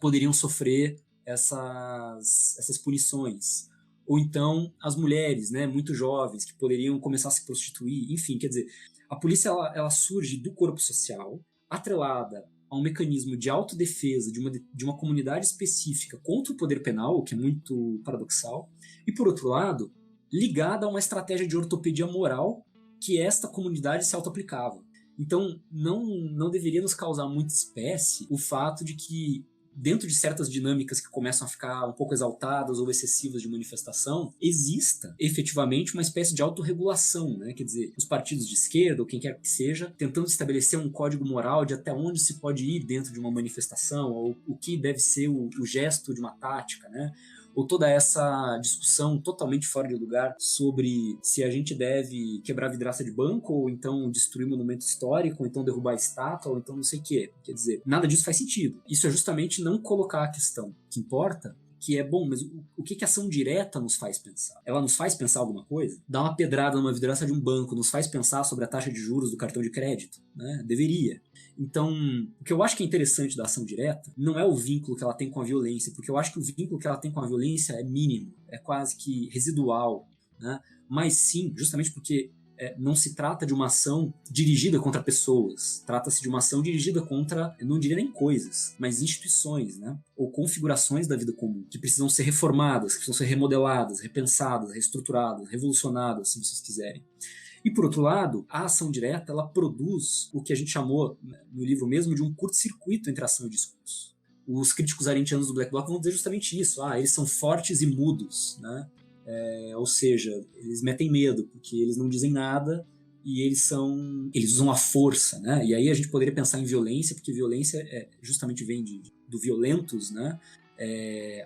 poderiam sofrer essas punições. Ou então as mulheres, né, muito jovens, que poderiam começar a se prostituir, enfim, quer dizer, a polícia ela surge do corpo social, atrelada a um mecanismo de autodefesa de uma comunidade específica contra o poder penal, o que é muito paradoxal, e, por outro lado, ligada a uma estratégia de ortopedia moral que esta comunidade se auto-aplicava. Então, não deveria nos causar muita espécie o fato de que, dentro de certas dinâmicas que começam a ficar um pouco exaltadas ou excessivas de manifestação, exista efetivamente uma espécie de autorregulação, né? Quer dizer, os partidos de esquerda, ou quem quer que seja, tentando estabelecer um código moral de até onde se pode ir dentro de uma manifestação, ou o que deve ser o gesto de uma tática, né? Ou toda essa discussão totalmente fora de lugar sobre se a gente deve quebrar vidraça de banco, ou então destruir monumento histórico, ou então derrubar estátua, ou então não sei o quê. Quer dizer, nada disso faz sentido. Isso é justamente não colocar a questão que importa, que é, bom, mas o que a ação direta nos faz pensar? Ela nos faz pensar alguma coisa? Dar uma pedrada numa vidraça de um banco nos faz pensar sobre a taxa de juros do cartão de crédito? Né? Deveria. Então, o que eu acho que é interessante da ação direta não é o vínculo que ela tem com a violência, porque eu acho que o vínculo que ela tem com a violência é mínimo, é quase que residual, né? Mas sim, justamente porque não se trata de uma ação dirigida contra pessoas, trata-se de uma ação dirigida contra, eu não diria nem coisas, mas instituições, né? Ou configurações da vida comum, que precisam ser reformadas, que precisam ser remodeladas, repensadas, reestruturadas, revolucionadas, se vocês quiserem. E, por outro lado, a ação direta ela produz o que a gente chamou no livro mesmo de um curto-circuito entre ação e discurso. Os críticos arendtianos do Black Bloc vão dizer justamente isso. Eles são fortes e mudos, né? Ou seja, eles metem medo, porque eles não dizem nada e eles usam a força, né? E aí a gente poderia pensar em violência, porque violência justamente vem do violentus, né?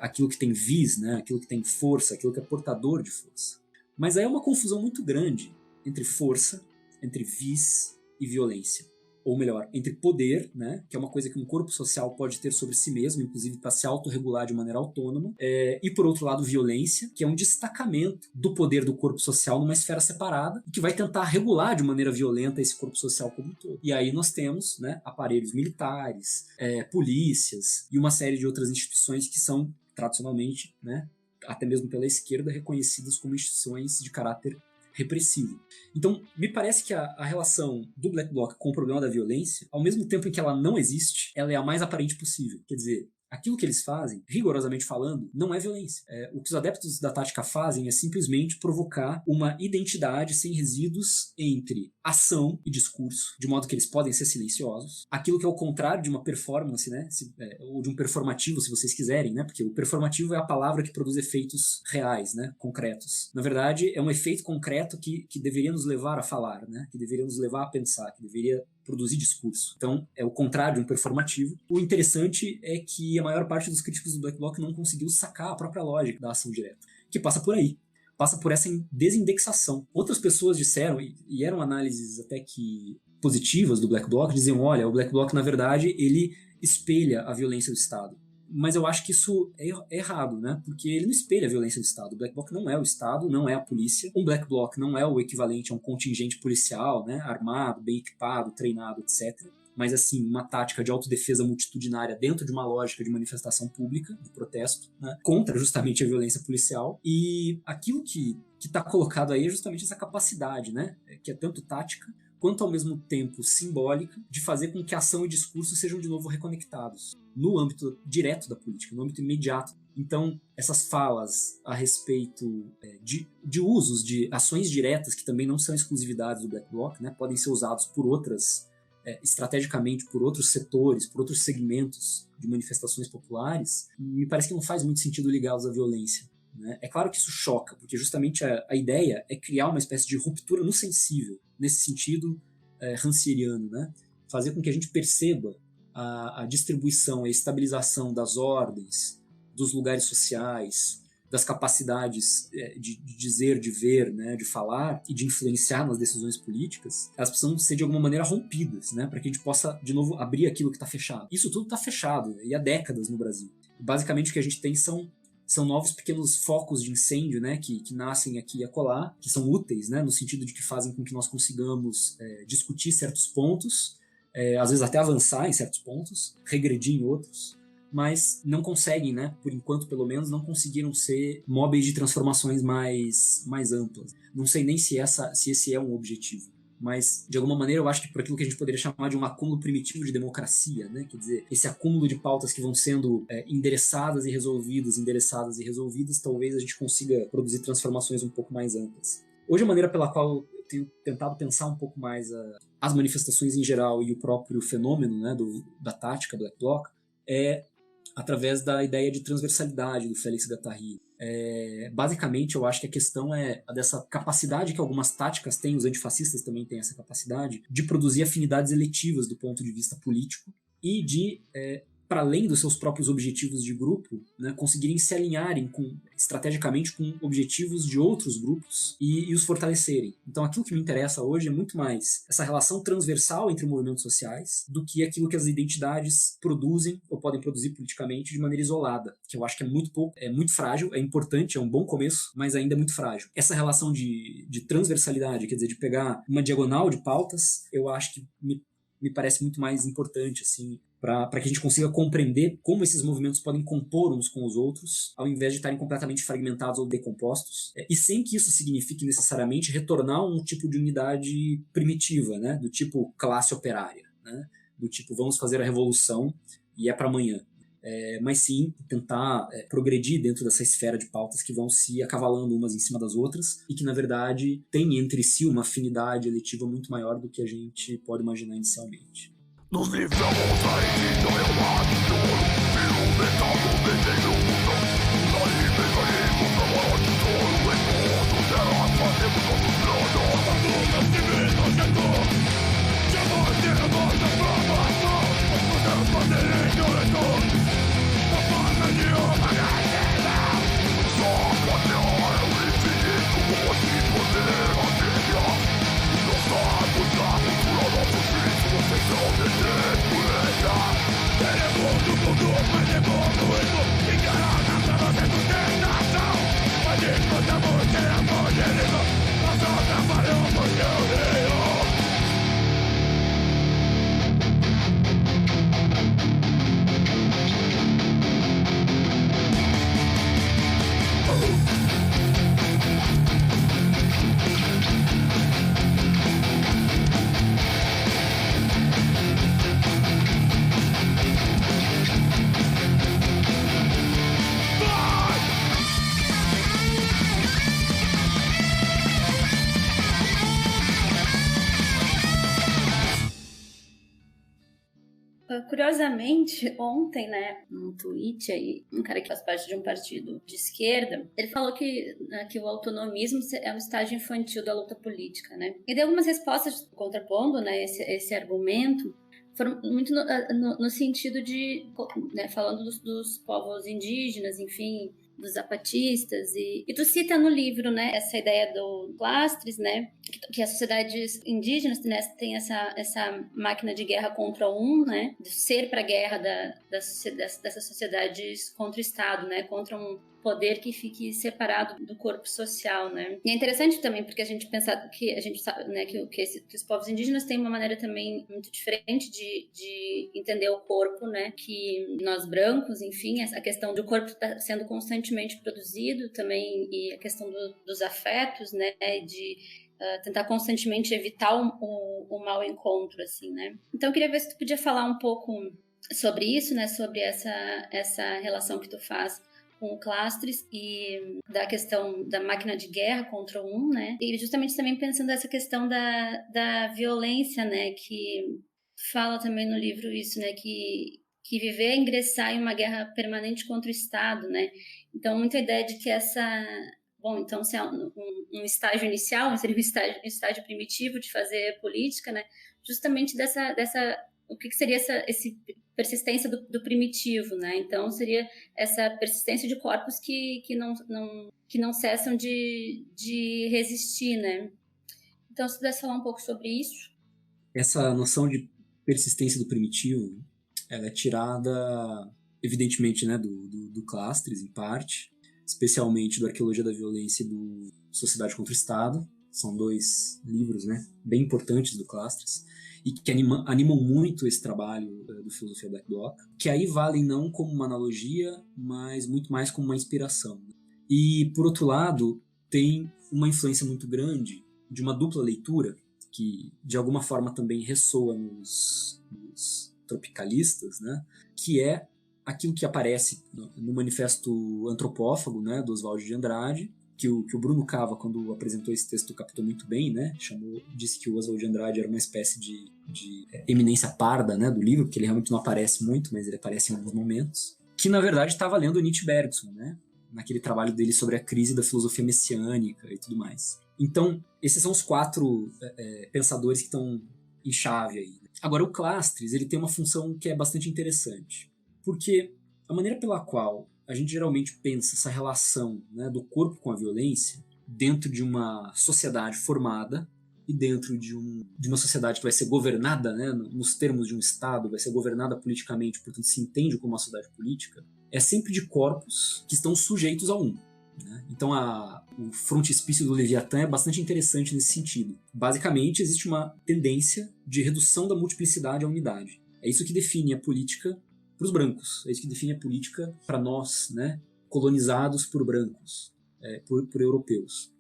Aquilo que tem vis, né? Aquilo que tem força, aquilo que é portador de força. Mas aí é uma confusão muito grande entre força, entre vis e violência. Ou melhor, entre poder, né, que é uma coisa que um corpo social pode ter sobre si mesmo, inclusive para se autorregular de maneira autônoma, e por outro lado violência, que é um destacamento do poder do corpo social numa esfera separada, e que vai tentar regular de maneira violenta esse corpo social como um todo. E aí nós temos, né, aparelhos militares, polícias e uma série de outras instituições que são tradicionalmente, né, até mesmo pela esquerda, reconhecidas como instituições de caráter repressivo. Então, me parece que a relação do Black Bloc com o problema da violência, ao mesmo tempo em que ela não existe, ela é a mais aparente possível. Quer dizer, aquilo que eles fazem, rigorosamente falando, não é violência. O que os adeptos da tática fazem é simplesmente provocar uma identidade sem resíduos entre ação e discurso, de modo que eles podem ser silenciosos. Aquilo que é o contrário de uma performance, né? Ou de um performativo, se vocês quiserem, né? Porque o performativo é a palavra que produz efeitos reais, né? Concretos. Na verdade, é um efeito concreto que deveria nos levar a falar, né? Que deveria nos levar a pensar, que deveria produzir discurso. Então, é o contrário de um performativo. O interessante é que a maior parte dos críticos do Black Bloc não conseguiu sacar a própria lógica da ação direta, que passa por aí. Passa por essa desindexação. Outras pessoas disseram, e eram análises até que positivas do Black Bloc diziam, olha, o Black Bloc, na verdade, ele espelha a violência do Estado. Mas eu acho que isso é errado, né? Porque ele não espelha a violência do Estado. O Black Bloc não é o Estado, não é a polícia. Um Black Bloc não é o equivalente a um contingente policial, né? Armado, bem equipado, treinado, etc. Mas, assim, uma tática de autodefesa multitudinária dentro de uma lógica de manifestação pública, de protesto, né? Contra justamente a violência policial. E aquilo que está colocado aí é justamente essa capacidade, né? Que é tanto tática quanto ao mesmo tempo simbólica, de fazer com que ação e discurso sejam de novo reconectados no âmbito direto da política, no âmbito imediato. Então, essas falas a respeito de usos de ações diretas, que também não são exclusividades do Black Bloc, né, podem ser usados por outras, estrategicamente por outros setores, por outros segmentos de manifestações populares, me parece que não faz muito sentido ligá-los à violência. Né? É claro que isso choca, porque justamente a ideia é criar uma espécie de ruptura no sensível, nesse sentido rancieriano, né? Fazer com que a gente perceba a distribuição e a estabilização das ordens, dos lugares sociais, das capacidades de dizer, de ver, né, de falar e de influenciar nas decisões políticas, elas precisam ser de alguma maneira rompidas, né, para que a gente possa, de novo, abrir aquilo que está fechado. Isso tudo está fechado, e há décadas no Brasil. Basicamente o que a gente tem são novos pequenos focos de incêndio, né, que nascem aqui e acolá, que são úteis, né, no sentido de que fazem com que nós consigamos discutir certos pontos, às vezes até avançar em certos pontos, regredir em outros, mas não conseguem, né, por enquanto pelo menos, não conseguiram ser móveis de transformações mais amplas. Não sei nem se esse é um objetivo. Mas, de alguma maneira, eu acho que por aquilo que a gente poderia chamar de um acúmulo primitivo de democracia, né? Quer dizer, esse acúmulo de pautas que vão sendo endereçadas e resolvidas, talvez a gente consiga produzir transformações um pouco mais amplas. Hoje, a maneira pela qual eu tenho tentado pensar um pouco mais as manifestações em geral e o próprio fenômeno, né, da tática Black Bloc é através da ideia de transversalidade do Félix Guattari. Basicamente, eu acho que a questão é dessa capacidade que algumas táticas têm, os antifascistas também têm essa capacidade, de produzir afinidades eletivas do ponto de vista político e de, para além dos seus próprios objetivos de grupo, né, conseguirem se alinharem estrategicamente com objetivos de outros grupos e os fortalecerem. Então, aquilo que me interessa hoje é muito mais essa relação transversal entre movimentos sociais do que aquilo que as identidades produzem ou podem produzir politicamente de maneira isolada, que eu acho que é muito pouco, é muito frágil, é importante, é um bom começo, mas ainda é muito frágil. Essa relação de transversalidade, quer dizer, de pegar uma diagonal de pautas, eu acho que me parece muito mais importante, assim, para que a gente consiga compreender como esses movimentos podem compor uns com os outros, ao invés de estarem completamente fragmentados ou decompostos, e sem que isso signifique necessariamente retornar a um tipo de unidade primitiva, né, do tipo classe operária, né, do tipo vamos fazer a revolução e é para amanhã. Mas sim tentar progredir dentro dessa esfera de pautas que vão se acavalando umas em cima das outras e que, na verdade, tem entre si uma afinidade eletiva muito maior do que a gente pode imaginar inicialmente. Nos livramos da ignorância, pelo mercado vendendo o mundo. Na liberalismo, na morte, todo encontro, terra, fazemos nosso plano. Nunca se vê no setor, jamais teremos a formação, podemos fazer ignorância. A forma de uma guerra, só pode olhar o infinito, como assim poder matéria. Nós sabemos da cultura, nosso filho, vocês são desesperados. Teremos um mundo mais evoluído, encarado pra você sustentação. Mas encontramos ter amor de livro, nós só trabalhamos teu rio. Curiosamente, ontem, né, num tweet aí, um cara que faz parte de um partido de esquerda, ele falou que o autonomismo é um estágio infantil da luta política, né? E deu algumas respostas contrapondo, né, esse argumento, foram muito no sentido de, né, falando dos povos indígenas, enfim, dos zapatistas, e tu cita no livro, né, essa ideia do Clastres, né, que as sociedades indígenas, né, têm essa máquina de guerra contra né, de ser para a guerra dessas sociedades contra o Estado, né, contra um poder que fique separado do corpo social, né. E é interessante também porque a gente pensa que a gente sabe, né, que os povos indígenas têm uma maneira também muito diferente de entender o corpo, né, que nós brancos, enfim, a questão do corpo está sendo constantemente produzido também, e a questão dos afetos, né, de tentar constantemente evitar o mau encontro, assim, né. Então eu queria ver se tu podia falar um pouco sobre isso, né, sobre essa relação que tu faz com o Clastres e da questão da máquina de guerra contra né? E justamente também pensando nessa questão da violência, né? Que fala também no livro isso, né? Que viver é ingressar em uma guerra permanente contra o Estado, né? Então, muita ideia de que Bom, então, se é um estágio inicial, seria um estágio primitivo de fazer política, né? Justamente o que seria essa persistência do primitivo, né? Então, seria essa persistência de corpos que não cessam de resistir, né? Então, se pudesse falar um pouco sobre isso. Essa noção de persistência do primitivo, ela é tirada, evidentemente, né, do Clastres, em parte, especialmente do Arqueologia da Violência e do Sociedade contra o Estado. São 2 livros, né, bem importantes do Clastres, e que animam muito esse trabalho do Filosofia Black Bloc, que aí valem não como uma analogia, mas muito mais como uma inspiração. E, por outro lado, tem uma influência muito grande de uma dupla leitura, que de alguma forma também ressoa nos tropicalistas, né? Que é aquilo que aparece no Manifesto Antropófago, né, do Oswald de Andrade, que o Bruno Cava, quando apresentou esse texto, captou muito bem, né? Disse que o Oswald de Andrade era uma espécie de eminência parda, né, do livro, porque ele realmente não aparece muito, mas ele aparece em alguns momentos, que na verdade estava lendo Nietzsche Bergson, né, naquele trabalho dele sobre a crise da filosofia messiânica e tudo mais. Então, esses são os 4 pensadores que estão em chave aí. Agora, o Clastres, ele tem uma função que é bastante interessante, porque a maneira pela qual a gente geralmente pensa essa relação, né, do corpo com a violência dentro de uma sociedade formada e dentro de uma sociedade que vai ser governada, né, nos termos de um Estado, vai ser governada politicamente, portanto se entende como uma sociedade política, é sempre de corpos que estão sujeitos a né? Então o frontispício do Leviatã é bastante interessante nesse sentido. Basicamente existe uma tendência de redução da multiplicidade à unidade. É isso que define a política para os brancos, é isso que define a política para nós, né, colonizados por brancos, por europeus.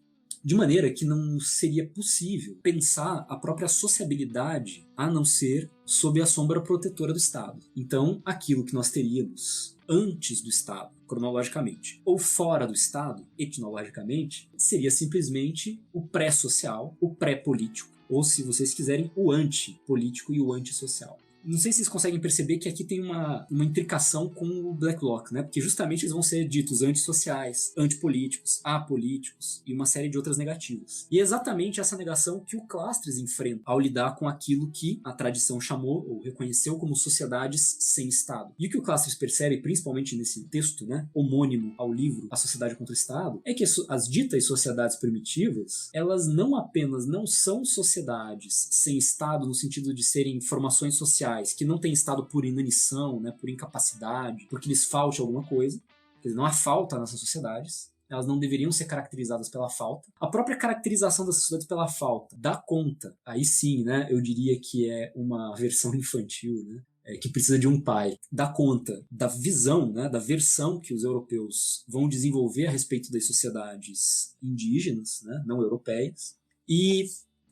De maneira que não seria possível pensar a própria sociabilidade a não ser sob a sombra protetora do Estado. Então, aquilo que nós teríamos antes do Estado, cronologicamente, ou fora do Estado, etnologicamente, seria simplesmente o pré-social, o pré-político, ou, se vocês quiserem, o anti-político e o anti-social. Não sei se vocês conseguem perceber que aqui tem uma intricação com o Black Bloc, né? Porque justamente eles vão ser ditos antissociais, antipolíticos, apolíticos e uma série de outras negativas. E é exatamente essa negação que o Clastres enfrenta ao lidar com aquilo que a tradição chamou ou reconheceu como sociedades sem Estado. E o que o Clastres percebe, principalmente nesse texto, né, homônimo ao livro A Sociedade contra o Estado, é que as ditas sociedades primitivas, elas não apenas não são sociedades sem Estado no sentido de serem formações sociais que não têm Estado por inanição, né, por incapacidade, porque lhes falte alguma coisa. Quer dizer, não há falta nessas sociedades, elas não deveriam ser caracterizadas pela falta. A própria caracterização dessas sociedades pela falta dá conta, aí sim, né, eu diria que é uma versão infantil, né, que precisa de um pai, dá conta da visão, né, da versão que os europeus vão desenvolver a respeito das sociedades indígenas, né, não europeias. E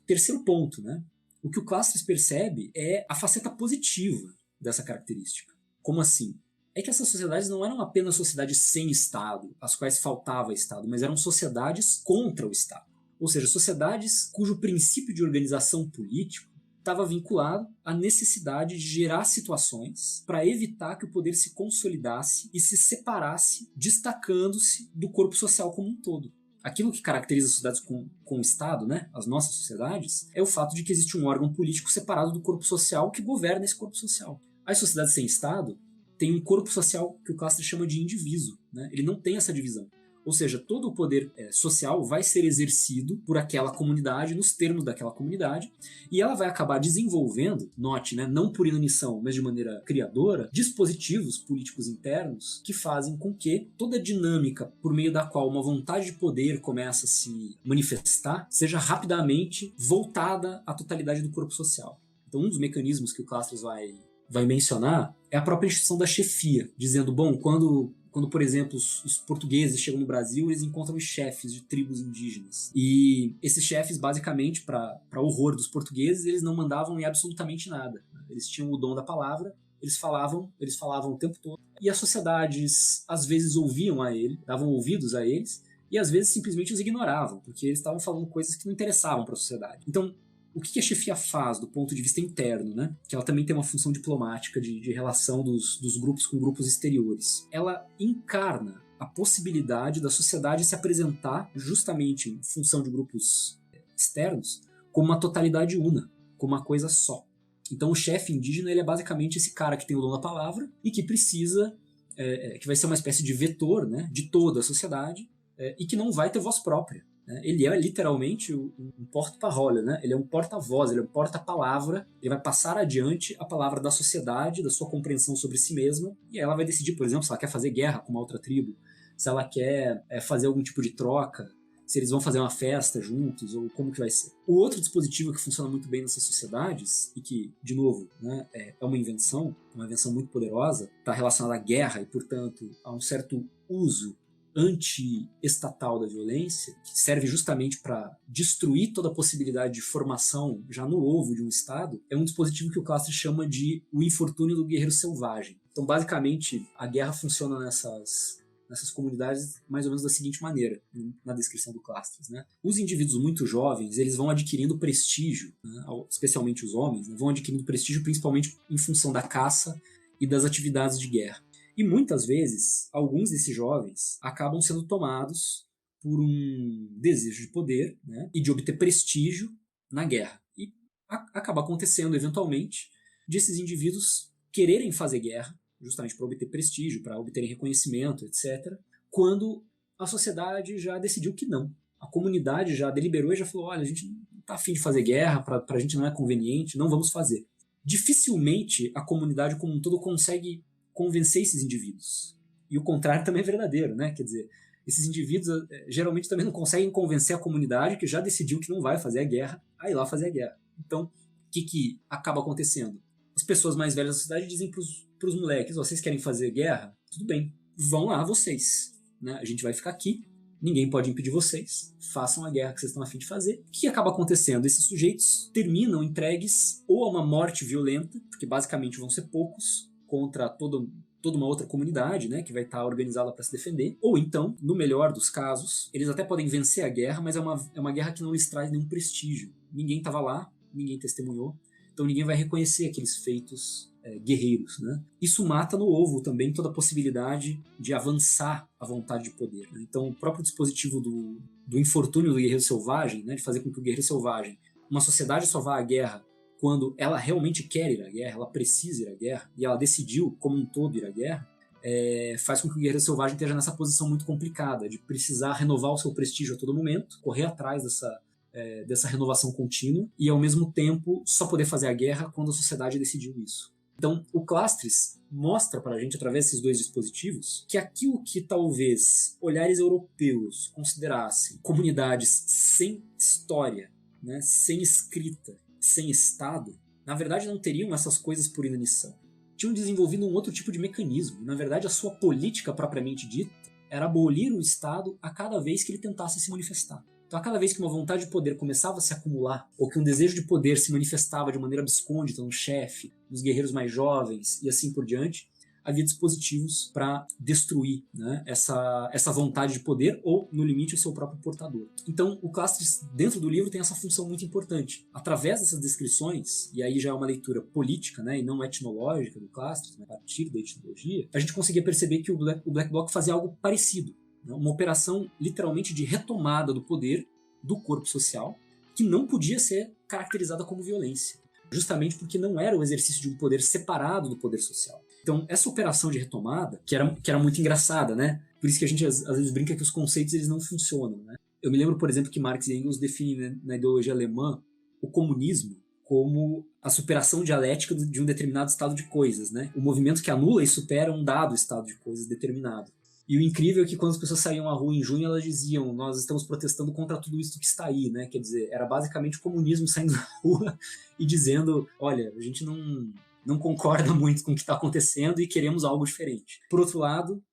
terceiro ponto, né, o que o Clastres percebe é a faceta positiva dessa característica. Como assim? É que essas sociedades não eram apenas sociedades sem Estado, às quais faltava Estado, mas eram sociedades contra o Estado. Ou seja, sociedades cujo princípio de organização político estava vinculado à necessidade de gerar situações para evitar que o poder se consolidasse e se separasse, destacando-se do corpo social como um todo. Aquilo que caracteriza as sociedades com o Estado, né, as nossas sociedades, é o fato de que existe um órgão político separado do corpo social que governa esse corpo social. As sociedades sem Estado tem um corpo social que o Clastres chama de indivíduo, né? Ele não tem essa divisão. Ou seja, todo o poder social vai ser exercido por aquela comunidade, nos termos daquela comunidade, e ela vai acabar desenvolvendo, note, né, não por inanição, mas de maneira criadora, dispositivos políticos internos que fazem com que toda a dinâmica por meio da qual uma vontade de poder começa a se manifestar seja rapidamente voltada à totalidade do corpo social. Então, um dos mecanismos que o Clastres vai mencionar é a própria instituição da chefia, dizendo, bom, quando, por exemplo, os portugueses chegam no Brasil, eles encontram os chefes de tribos indígenas. E esses chefes, basicamente, para horror dos portugueses, eles não mandavam em absolutamente nada. Eles tinham o dom da palavra, eles falavam o tempo todo. E as sociedades, às vezes, ouviam a ele, davam ouvidos a eles, e às vezes simplesmente os ignoravam, porque eles estavam falando coisas que não interessavam para a sociedade. Então, o que a chefia faz do ponto de vista interno, né? Que ela também tem uma função diplomática de relação dos grupos com grupos exteriores. Ela encarna a possibilidade da sociedade se apresentar justamente em função de grupos externos como uma totalidade una, como uma coisa só. Então o chefe indígena ele é basicamente esse cara que tem o dom da palavra e que precisa, que vai ser uma espécie de vetor, né, de toda a sociedade e que não vai ter voz própria. Ele é literalmente um porta-parole, né? Ele é um porta-voz, ele é um porta-palavra, ele vai passar adiante a palavra da sociedade, da sua compreensão sobre si mesma, e ela vai decidir, por exemplo, se ela quer fazer guerra com uma outra tribo, se ela quer fazer algum tipo de troca, se eles vão fazer uma festa juntos, ou como que vai ser. O outro dispositivo que funciona muito bem nessas sociedades, e que, de novo, né, é uma invenção muito poderosa, está relacionada à guerra e, portanto, a um certo uso anti-estatal da violência, que serve justamente para destruir toda a possibilidade de formação já no ovo de um Estado, é um dispositivo que o Clastres chama de o infortúnio do guerreiro selvagem. Então, basicamente, a guerra funciona nessas comunidades mais ou menos da seguinte maneira, na descrição do Clastres, né? Os indivíduos muito jovens, eles vão adquirindo prestígio, né? Especialmente os homens, né? Vão adquirindo prestígio principalmente em função da caça e das atividades de guerra. E muitas vezes, alguns desses jovens acabam sendo tomados por um desejo de poder, né, e de obter prestígio na guerra. E acaba acontecendo, eventualmente, de esses indivíduos quererem fazer guerra, justamente para obter prestígio, para obterem reconhecimento, etc., quando a sociedade já decidiu que não. A comunidade já deliberou e já falou, olha, a gente não está afim de fazer guerra, para a gente não é conveniente, não vamos fazer. Dificilmente a comunidade como um todo consegue convencer esses indivíduos. E o contrário também é verdadeiro, né? Quer dizer, esses indivíduos geralmente também não conseguem convencer a comunidade que já decidiu que não vai fazer a guerra, a ir lá fazer a guerra. Então, o que acaba acontecendo? As pessoas mais velhas da sociedade dizem pros moleques, vocês querem fazer guerra? Tudo bem, vão lá vocês. Né? A gente vai ficar aqui, ninguém pode impedir vocês, façam a guerra que vocês estão a fim de fazer. O que acaba acontecendo? Esses sujeitos terminam entregues ou a uma morte violenta, porque basicamente vão ser poucos, contra toda uma outra comunidade, né, que vai estar organizada para se defender, ou então, no melhor dos casos, eles até podem vencer a guerra, mas é uma guerra que não lhes traz nenhum prestígio. Ninguém estava lá, ninguém testemunhou, então ninguém vai reconhecer aqueles feitos guerreiros. Né? Isso mata no ovo também toda a possibilidade de avançar a vontade de poder. Né? Então o próprio dispositivo do infortúnio do guerreiro selvagem, né, de fazer com que o guerreiro selvagem, uma sociedade só vá à guerra quando ela realmente quer ir à guerra, ela precisa ir à guerra, e ela decidiu como um todo ir à guerra, faz com que o guerreiro selvagem esteja nessa posição muito complicada, de precisar renovar o seu prestígio a todo momento, correr atrás dessa renovação contínua, e ao mesmo tempo só poder fazer a guerra quando a sociedade decidiu isso. Então o Clastres mostra para a gente, através desses dois dispositivos, que aquilo que talvez olhares europeus considerassem comunidades sem história, né, sem escrita, sem Estado, na verdade não teriam essas coisas por inanição. Tinham desenvolvido um outro tipo de mecanismo. Na verdade, a sua política propriamente dita era abolir o Estado a cada vez que ele tentasse se manifestar. Então, a cada vez que uma vontade de poder começava a se acumular, ou que um desejo de poder se manifestava de maneira abscôndita no chefe, nos guerreiros mais jovens e assim por diante, havia dispositivos para destruir, né, essa vontade de poder ou, no limite, o seu próprio portador. Então, o Clastres, dentro do livro, tem essa função muito importante. Através dessas descrições, e aí já é uma leitura política, né, e não etnológica do Clastres, né, a partir da etnologia, a gente conseguia perceber que o Black Bloc fazia algo parecido, né, uma operação literalmente de retomada do poder do corpo social, que não podia ser caracterizada como violência, justamente porque não era o exercício de um poder separado do poder social. Então, essa operação de retomada, que era muito engraçada, né? Por isso que a gente às vezes brinca que os conceitos eles não funcionam, né? Eu me lembro, por exemplo, que Marx e Engels definem, né, na ideologia alemã o comunismo como a superação dialética de um determinado estado de coisas, né? O movimento que anula e supera um dado estado de coisas determinado. E o incrível é que quando as pessoas saíam à rua em junho, elas diziam, nós estamos protestando contra tudo isso que está aí, né? Quer dizer, era basicamente o comunismo saindo da rua e dizendo, olha, a gente não concorda muito com o que está acontecendo e queremos algo diferente. Por outro lado,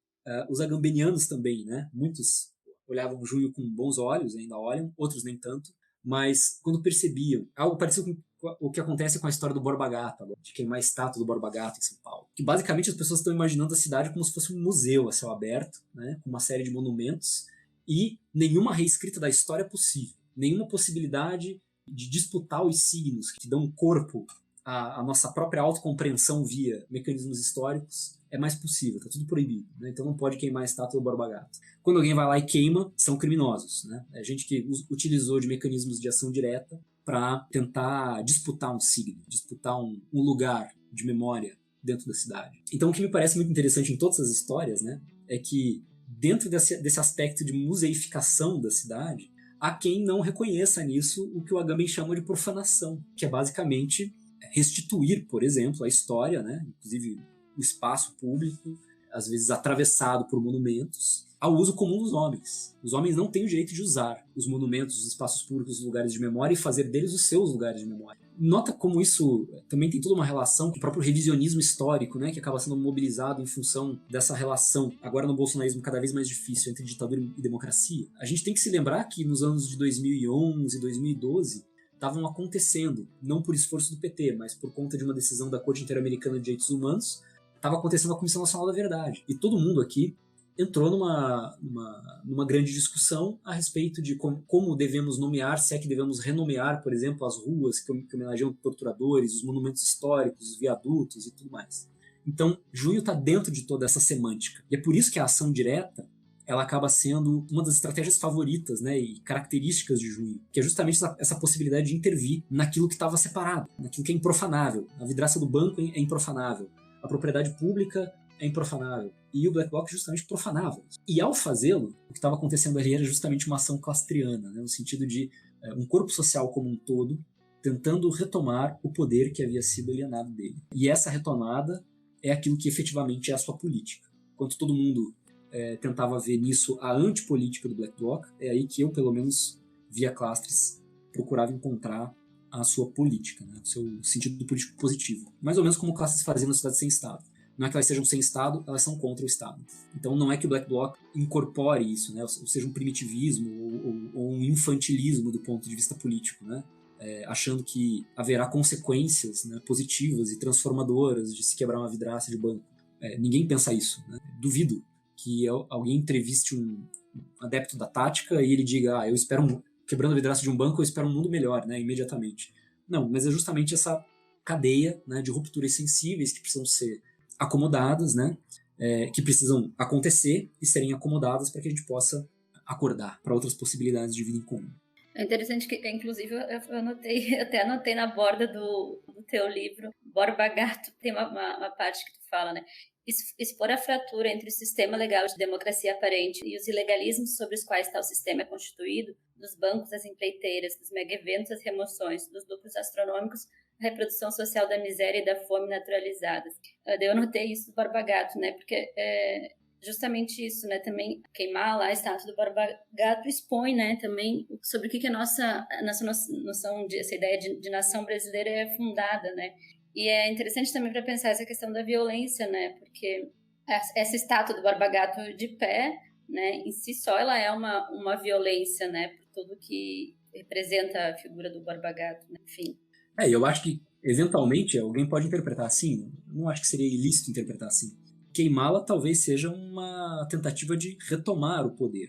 os agambenianos também, né? Muitos olhavam junho com bons olhos, ainda olham, outros nem tanto, mas quando percebiam, algo parecido com o que acontece com a história do Borba Gato, de queimar a estátua do Borba Gato em São Paulo. Que basicamente as pessoas estão imaginando a cidade como se fosse um museu a céu aberto, né, com uma série de monumentos, e nenhuma reescrita da história é possível. Nenhuma possibilidade de disputar os signos que dão corpo à nossa própria autocompreensão via mecanismos históricos é mais possível, está tudo proibido, né? Então não pode queimar a estátua do Borba Gato. Quando alguém vai lá e queima, são criminosos, né? É gente que utilizou de mecanismos de ação direta para tentar disputar um signo, disputar um lugar de memória dentro da cidade. Então o que me parece muito interessante em todas as histórias, né, é que dentro desse aspecto de museificação da cidade, há quem não reconheça nisso o que o Agamben chama de profanação, que é basicamente restituir, por exemplo, a história, né, inclusive o espaço público, às vezes atravessado por monumentos, ao uso comum dos homens. Os homens não têm o direito de usar os monumentos, os espaços públicos, os lugares de memória e fazer deles os seus lugares de memória. Nota como isso também tem toda uma relação com o próprio revisionismo histórico, né, que acaba sendo mobilizado em função dessa relação, agora no bolsonarismo cada vez mais difícil, entre ditadura e democracia. A gente tem que se lembrar que nos anos de 2011 e 2012 estavam acontecendo, não por esforço do PT, mas por conta de uma decisão da Corte Interamericana de Direitos Humanos, estava acontecendo a Comissão Nacional da Verdade. E todo mundo aqui entrou numa grande discussão a respeito de como devemos nomear, se é que devemos renomear, por exemplo, as ruas que homenageiam torturadores, os monumentos históricos, os viadutos e tudo mais. Então, junho está dentro de toda essa semântica. E é por isso que a ação direta ela acaba sendo uma das estratégias favoritas, né, e características de junho, que é justamente essa possibilidade de intervir naquilo que estava separado, naquilo que é improfanável. A vidraça do banco é improfanável, a propriedade pública é improfanável. E o Black Bloc justamente profanava. E ao fazê-lo, o que estava acontecendo ali era justamente uma ação clastriana, né, no sentido de um corpo social como um todo tentando retomar o poder que havia sido alienado dele. E essa retomada é aquilo que efetivamente é a sua política. Enquanto todo mundo tentava ver nisso a antipolítica do Black Bloc, é aí que eu, pelo menos, via Clastres, procurava encontrar a sua política, né, o seu sentido político positivo. Mais ou menos como Clastres fazia na Cidade Sem Estado. Não é que elas sejam sem Estado, elas são contra o Estado. Então não é que o Black Bloc incorpore isso, né, ou seja, um primitivismo ou um infantilismo do ponto de vista político, né, achando que haverá consequências, né, positivas e transformadoras de se quebrar uma vidraça de banco. Ninguém pensa isso, né? Duvido que alguém entreviste um adepto da tática e ele diga, eu espero, quebrando a vidraça de um banco, eu espero um mundo melhor, né, imediatamente. Não, mas é justamente essa cadeia, né, de rupturas sensíveis que precisam ser acomodadas, né, que precisam acontecer e serem acomodadas para que a gente possa acordar para outras possibilidades de vida em comum. É interessante que, inclusive, eu até anotei na borda do teu livro, Borba Gato, tem uma parte que tu fala, né? Expor a fratura entre o sistema legal de democracia aparente e os ilegalismos sobre os quais tal sistema é constituído, dos bancos, das empreiteiras, dos mega-eventos, das remoções, dos lucros astronômicos, a reprodução social da miséria e da fome naturalizadas. Eu anotei isso do Borba Gato, né? Porque justamente isso, né? Também queimar lá a estátua do Borba Gato expõe, né? Também sobre o que a nossa noção essa ideia de nação brasileira é fundada, né? E é interessante também para pensar essa questão da violência, né? Porque essa estátua do Borba Gato de pé, né? Em si só, ela é uma violência, né? Por tudo que representa a figura do Borba Gato, né? Enfim. Eu acho que, eventualmente, alguém pode interpretar assim. Não acho que seria ilícito interpretar assim. Queimá-la talvez seja uma tentativa de retomar o poder,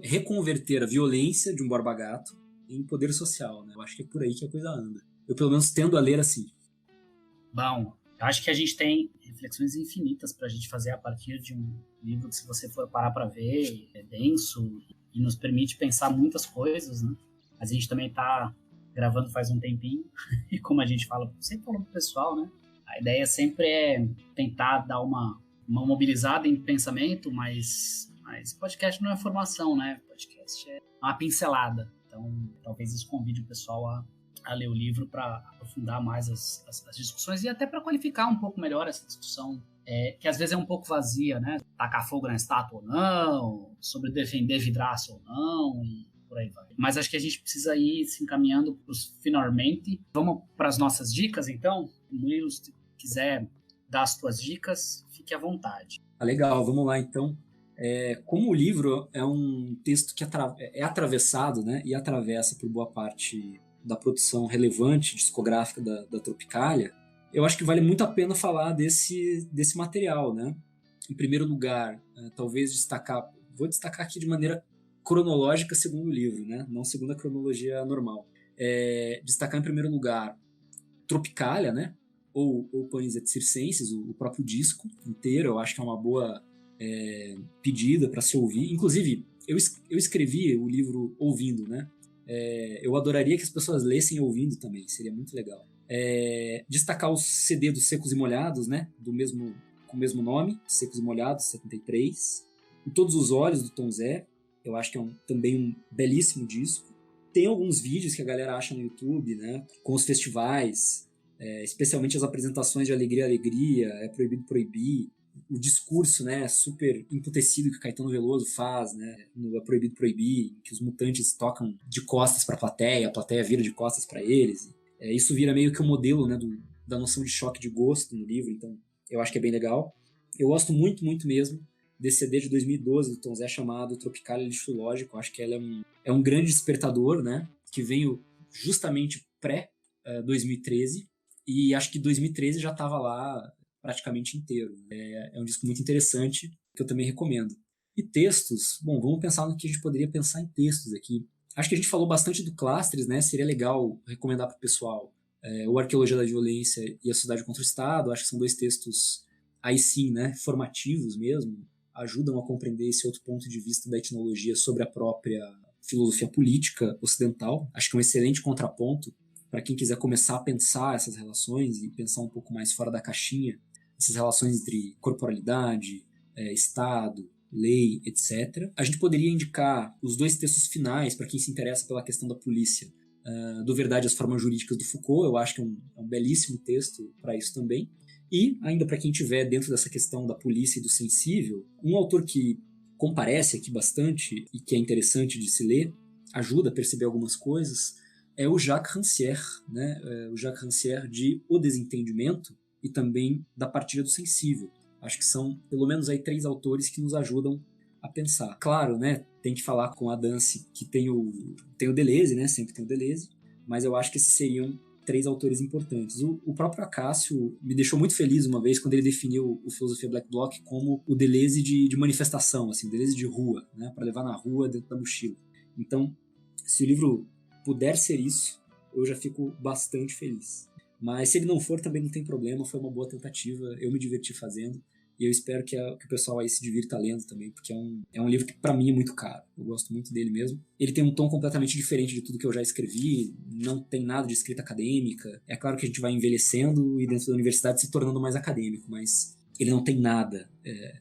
reconverter a violência de um Borba Gato em poder social, né? Eu acho que é por aí que a coisa anda. Eu, pelo menos, tendo a ler assim. Bom, eu acho que a gente tem reflexões infinitas para a gente fazer a partir de um livro que, se você for parar para ver, é denso e nos permite pensar muitas coisas, né? A gente também está gravando faz um tempinho e, como a gente sempre falou pro pessoal, né? A ideia sempre é tentar dar uma mobilizada em pensamento, mas podcast não é formação, né? Podcast é uma pincelada. Então, talvez isso convide o pessoal a ler o livro para aprofundar mais as discussões e até para qualificar um pouco melhor essa discussão, que às vezes é um pouco vazia, né? Tacar fogo na estátua ou não, sobre defender vidraça ou não, e por aí vai. Mas acho que a gente precisa ir se encaminhando para os finalmente. Vamos para as nossas dicas, então? Murilo, se quiser dar as tuas dicas, fique à vontade. Legal, vamos lá então. Como o livro é um texto que é atravessado, né, e atravessa por boa parte da produção relevante discográfica da Tropicália, eu acho que vale muito a pena falar desse material, né? Em primeiro lugar, talvez vou destacar aqui de maneira cronológica segundo o livro, né? Não segundo a cronologia normal. Destacar em primeiro lugar Tropicália, né? Ou Panis et Circenses, o próprio disco inteiro, eu acho que é uma boa pedida para se ouvir. Inclusive, eu escrevi o livro ouvindo, né? Eu adoraria que as pessoas lessem ouvindo também, seria muito legal. Destacar o CD dos Secos e Molhados, né? Com o mesmo nome, Secos e Molhados, 73. Em Todos os Olhos, do Tom Zé, eu acho que é também um belíssimo disco. Tem alguns vídeos que a galera acha no YouTube, né? Com os festivais, especialmente as apresentações de Alegria, Alegria, É Proibido Proibir, o discurso, né, super emputecido que o Caetano Veloso faz, né, no É Proibido Proibir, que os Mutantes tocam de costas para a plateia vira de costas para eles. Isso vira meio que um modelo, né, da noção de choque de gosto no livro, então eu acho que é bem legal. Eu gosto muito, muito mesmo desse CD de 2012 do Tom Zé chamado Tropicália Lixo Lógico. Acho que ela é um grande despertador, né, que veio justamente pré-2013, e acho que 2013 já estava lá praticamente inteiro. É um disco muito interessante, que eu também recomendo. E textos, bom, vamos pensar no que a gente poderia pensar em textos aqui. Acho que a gente falou bastante do Clastres, né? Seria legal recomendar para o pessoal o Arqueologia da Violência e A Sociedade contra o Estado. Acho que são dois textos, aí sim, né, formativos mesmo, ajudam a compreender esse outro ponto de vista da etnologia sobre a própria filosofia política ocidental. Acho que é um excelente contraponto para quem quiser começar a pensar essas relações e pensar um pouco mais fora da caixinha, essas relações entre corporalidade, Estado, lei, etc. A gente poderia indicar os dois textos finais para quem se interessa pela questão da polícia, do Verdade e as Formas Jurídicas do Foucault. Eu acho que é um belíssimo texto para isso também. E, ainda para quem estiver dentro dessa questão da polícia e do sensível, um autor que comparece aqui bastante e que é interessante de se ler, ajuda a perceber algumas coisas, é o Jacques Rancière, né? O Jacques Rancière de O Desentendimento e também da Partilha do Sensível. Acho que são pelo menos aí 3 autores que nos ajudam a pensar. Claro, né? Tem que falar com a Dance, que tem o Deleuze, né? Sempre tem o Deleuze, mas eu acho que esses seriam 3 autores importantes. O próprio Acácio me deixou muito feliz uma vez quando ele definiu o Filosofia Black Bloc como o Deleuze de manifestação, assim, o Deleuze de rua, né? Para levar na rua dentro da mochila. Então, se o livro puder ser isso, eu já fico bastante feliz. Mas se ele não for, também não tem problema, foi uma boa tentativa, eu me diverti fazendo, e eu espero que o pessoal aí se divirta lendo também, porque é um livro que pra mim é muito caro, eu gosto muito dele mesmo. Ele tem um tom completamente diferente de tudo que eu já escrevi, não tem nada de escrita acadêmica. É claro que a gente vai envelhecendo e dentro da universidade se tornando mais acadêmico, mas ele não tem nada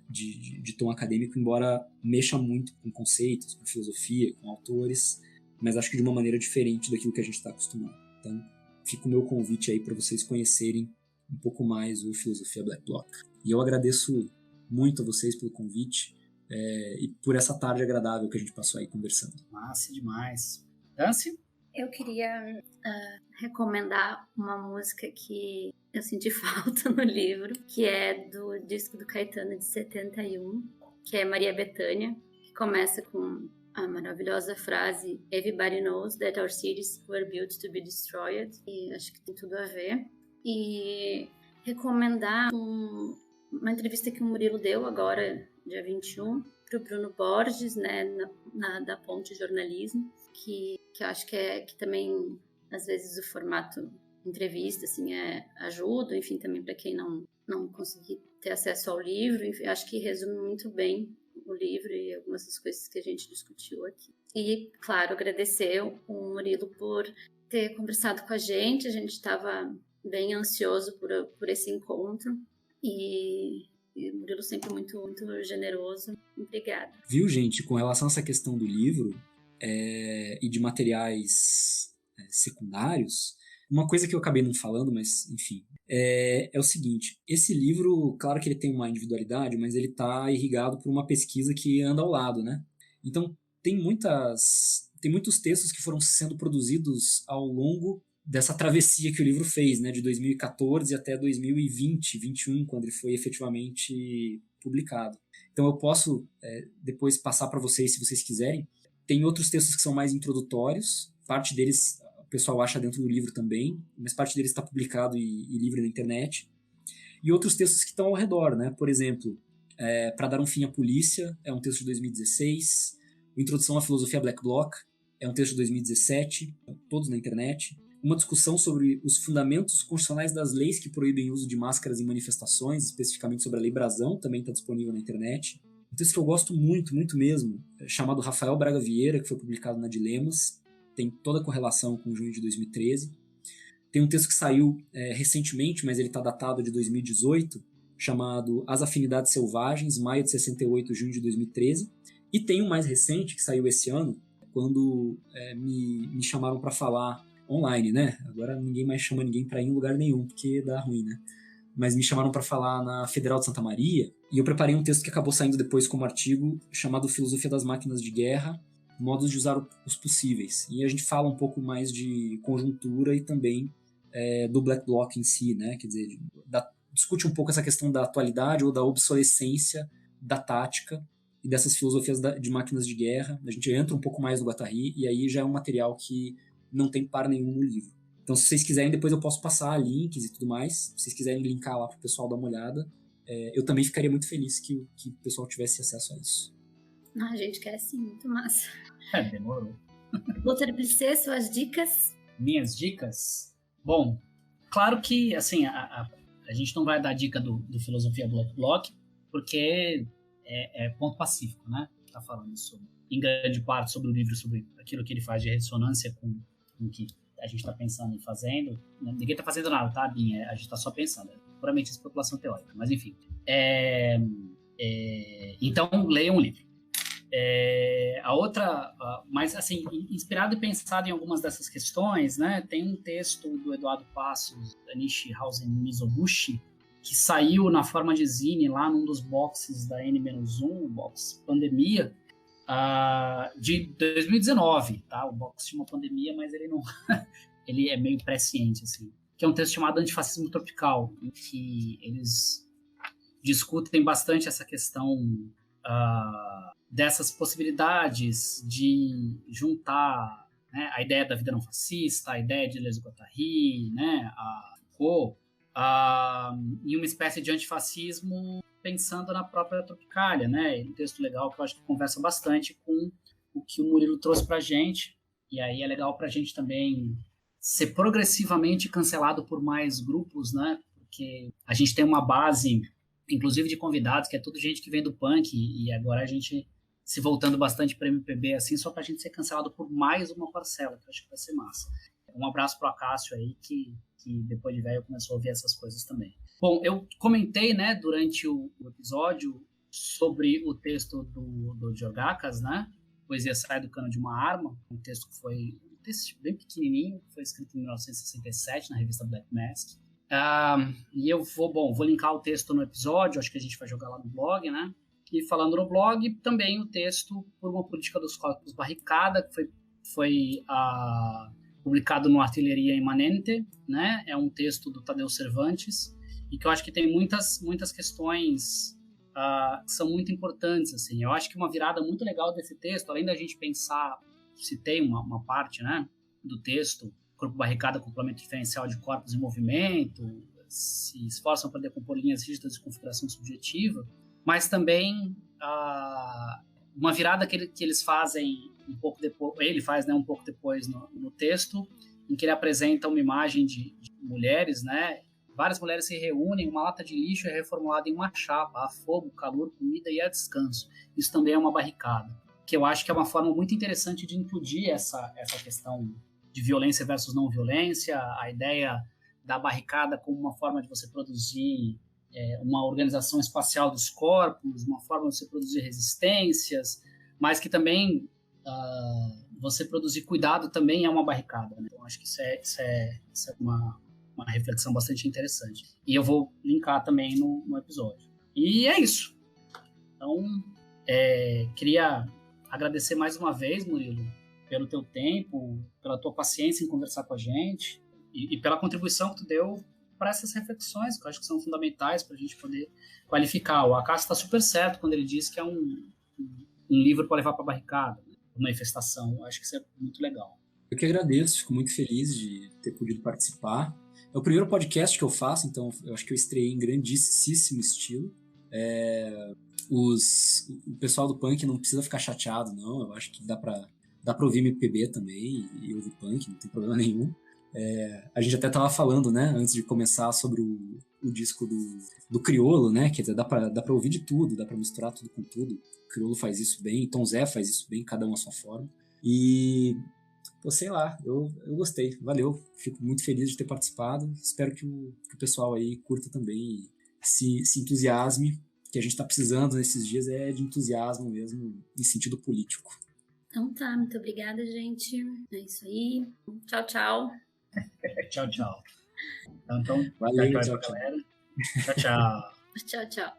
de tom acadêmico, embora mexa muito com conceitos, com filosofia, com autores, mas acho que de uma maneira diferente daquilo que a gente está acostumado. Então, fica o meu convite aí para vocês conhecerem um pouco mais o Filosofia Black Bloc. E eu agradeço muito a vocês pelo convite e por essa tarde agradável que a gente passou aí conversando. Massa demais. Dance? Eu queria recomendar uma música que eu senti falta no livro, que é do disco do Caetano de 71, que é Maria Bethânia, que começa com a maravilhosa frase "Everybody knows that our cities were built to be destroyed", e acho que tem tudo a ver. E recomendar uma entrevista que o Murilo deu agora, dia 21, para o Bruno Borges, né, da Ponte Jornalismo, que eu acho que também, às vezes, o formato entrevista assim, ajuda, enfim, também para quem não conseguir ter acesso ao livro, enfim, acho que resume muito bem o livro e algumas das coisas que a gente discutiu aqui. E, claro, agradecer o Murilo por ter conversado com a gente estava bem ansioso por esse encontro. E o Murilo sempre muito, muito generoso. Obrigada. Viu, gente? Com relação a essa questão do livro e de materiais secundários, uma coisa que eu acabei não falando, mas enfim, é o seguinte: esse livro, claro que ele tem uma individualidade, mas ele está irrigado por uma pesquisa que anda ao lado, né? Então, tem muitos textos que foram sendo produzidos ao longo dessa travessia que o livro fez, né, de 2014 até 2020, 2021, quando ele foi efetivamente publicado. Então eu posso depois passar para vocês, se vocês quiserem. Tem outros textos que são mais introdutórios, parte deles o pessoal acha dentro do livro também, mas parte deles está publicado e livre na internet. E outros textos que estão ao redor, né? Por exemplo, Para Dar um Fim à Polícia, é um texto de 2016. Introdução à Filosofia Black Bloc, é um texto de 2017, todos na internet. Uma discussão sobre os fundamentos constitucionais das leis que proíbem o uso de máscaras em manifestações, especificamente sobre a Lei Brasão, também está disponível na internet. Um texto que eu gosto muito, muito mesmo, chamado Rafael Braga Vieira, que foi publicado na Dilemas, tem toda a correlação com junho de 2013. Tem um texto que saiu recentemente, mas ele está datado de 2018, chamado As Afinidades Selvagens, maio de 68, junho de 2013. E tem um mais recente, que saiu esse ano, quando me chamaram para falar online, né? Agora ninguém mais chama ninguém para ir em lugar nenhum, porque dá ruim, né? Mas me chamaram para falar na Federal de Santa Maria, e eu preparei um texto que acabou saindo depois como artigo, chamado Filosofia das Máquinas de Guerra, modos de usar os possíveis. E a gente fala um pouco mais de conjuntura e também do Black Bloc em si, né? Quer dizer, discute um pouco essa questão da atualidade ou da obsolescência da tática e dessas filosofias de máquinas de guerra. A gente entra um pouco mais no Guattari, e aí já é um material que não tem par nenhum no livro. Então, se vocês quiserem, depois eu posso passar links e tudo mais. Se vocês quiserem linkar lá para o pessoal dar uma olhada, eu também ficaria muito feliz que o pessoal tivesse acesso a isso. A gente quer sim, muito massa. Demorou. Doutor Blisset, suas dicas? Minhas dicas? Bom, claro que assim, a gente não vai dar dica do Filosofia Black Bloc, porque é ponto pacífico, né? Tá falando em grande parte sobre o livro, sobre aquilo que ele faz de ressonância com o que a gente está pensando em fazendo. Ninguém está fazendo nada, tá, Binha? A gente está só pensando. É puramente especulação teórica. Mas, enfim. Então, leiam um livro. A outra, mas assim, inspirado e pensado em algumas dessas questões, né? Tem um texto do Eduardo Passos, da Nishihausen Mizoguchi, que saiu na forma de zine lá num dos boxes da N-1, o box Pandemia, de 2019, tá? O box tinha uma pandemia, mas ele não ele é meio presciente, assim, que é um texto chamado Antifascismo Tropical, em que eles discutem bastante essa questão dessas possibilidades de juntar, né, a ideia da vida não fascista, a ideia de Deleuze e Guattari, né, a Foucault, e uma espécie de antifascismo pensando na própria Tropicália, né? Um texto legal que eu acho que conversa bastante com o que o Murilo trouxe pra gente, e aí é legal pra gente também ser progressivamente cancelado por mais grupos, né? Porque a gente tem uma base, inclusive de convidados, que é tudo gente que vem do punk, e agora a gente se voltando bastante para MPB, assim, só pra gente ser cancelado por mais uma parcela, que eu acho que vai ser massa. Um abraço pro Acácio aí, que depois de velho começou a ouvir essas coisas também. Bom, eu comentei, né, durante o episódio sobre o texto do Georgakas, né, Poesia Sai do Cano de uma Arma, um texto que foi um texto bem pequenininho, foi escrito em 1967 na revista Black Mask. E eu vou linkar o texto no episódio, acho que a gente vai jogar lá no blog, né, e falando no blog, também o texto Por uma Política dos Corpos Barricada, que foi publicado no Artilharia Imanente, né, é um texto do Tadeu Cervantes, e que eu acho que tem muitas questões que são muito importantes, assim. Eu acho que uma virada muito legal desse texto, além da gente pensar, citei uma parte, né, do texto, Corpo Barricada, complemento diferencial de corpos em movimento, se esforçam para decompor linhas rígidas de configuração subjetiva, mas também uma virada que eles fazem um pouco depois, ele faz, né, um pouco depois no texto, em que ele apresenta uma imagem de mulheres, né, várias mulheres se reúnem, uma lata de lixo é reformulada em uma chapa, há fogo, calor, comida e há descanso. Isso também é uma barricada, que eu acho que é uma forma muito interessante de incluir essa questão de violência versus não violência, a ideia da barricada como uma forma de você produzir uma organização espacial dos corpos, uma forma de você produzir resistências, mas que também você produzir cuidado também é uma barricada, né? Então, acho que isso é uma reflexão bastante interessante. E eu vou linkar também no episódio. E é isso. Então, queria agradecer mais uma vez, Murilo, pelo teu tempo, pela tua paciência em conversar com a gente e pela contribuição que tu deu para essas reflexões, que eu acho que são fundamentais para a gente poder qualificar. O Acácio está super certo quando ele diz que é um livro para levar para a barricada, uma manifestação. Eu acho que isso é muito legal. Eu que agradeço, fico muito feliz de ter podido participar. É o primeiro podcast que eu faço, então eu acho que eu estreiei em grandíssimo estilo. O pessoal do punk não precisa ficar chateado, não. Eu acho que dá pra ouvir MPB também e ouvir punk, não tem problema nenhum. A gente até tava falando, né, antes de começar, sobre o disco do Criolo, né? Quer dizer, dá pra ouvir de tudo, dá pra misturar tudo com tudo. O Criolo faz isso bem, Tom Zé faz isso bem, cada um à sua forma. E, pô, sei lá, eu gostei, valeu. Fico muito feliz de ter participado. Espero que o pessoal aí curta também e se entusiasme. O que a gente tá precisando nesses dias é de entusiasmo mesmo, em sentido político. Então tá, muito obrigada, gente. É isso aí. Tchau, tchau. Tchau, tchau. Então, valeu, tchau, galera. Tchau, tchau. Tchau, tchau.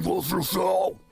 Construção.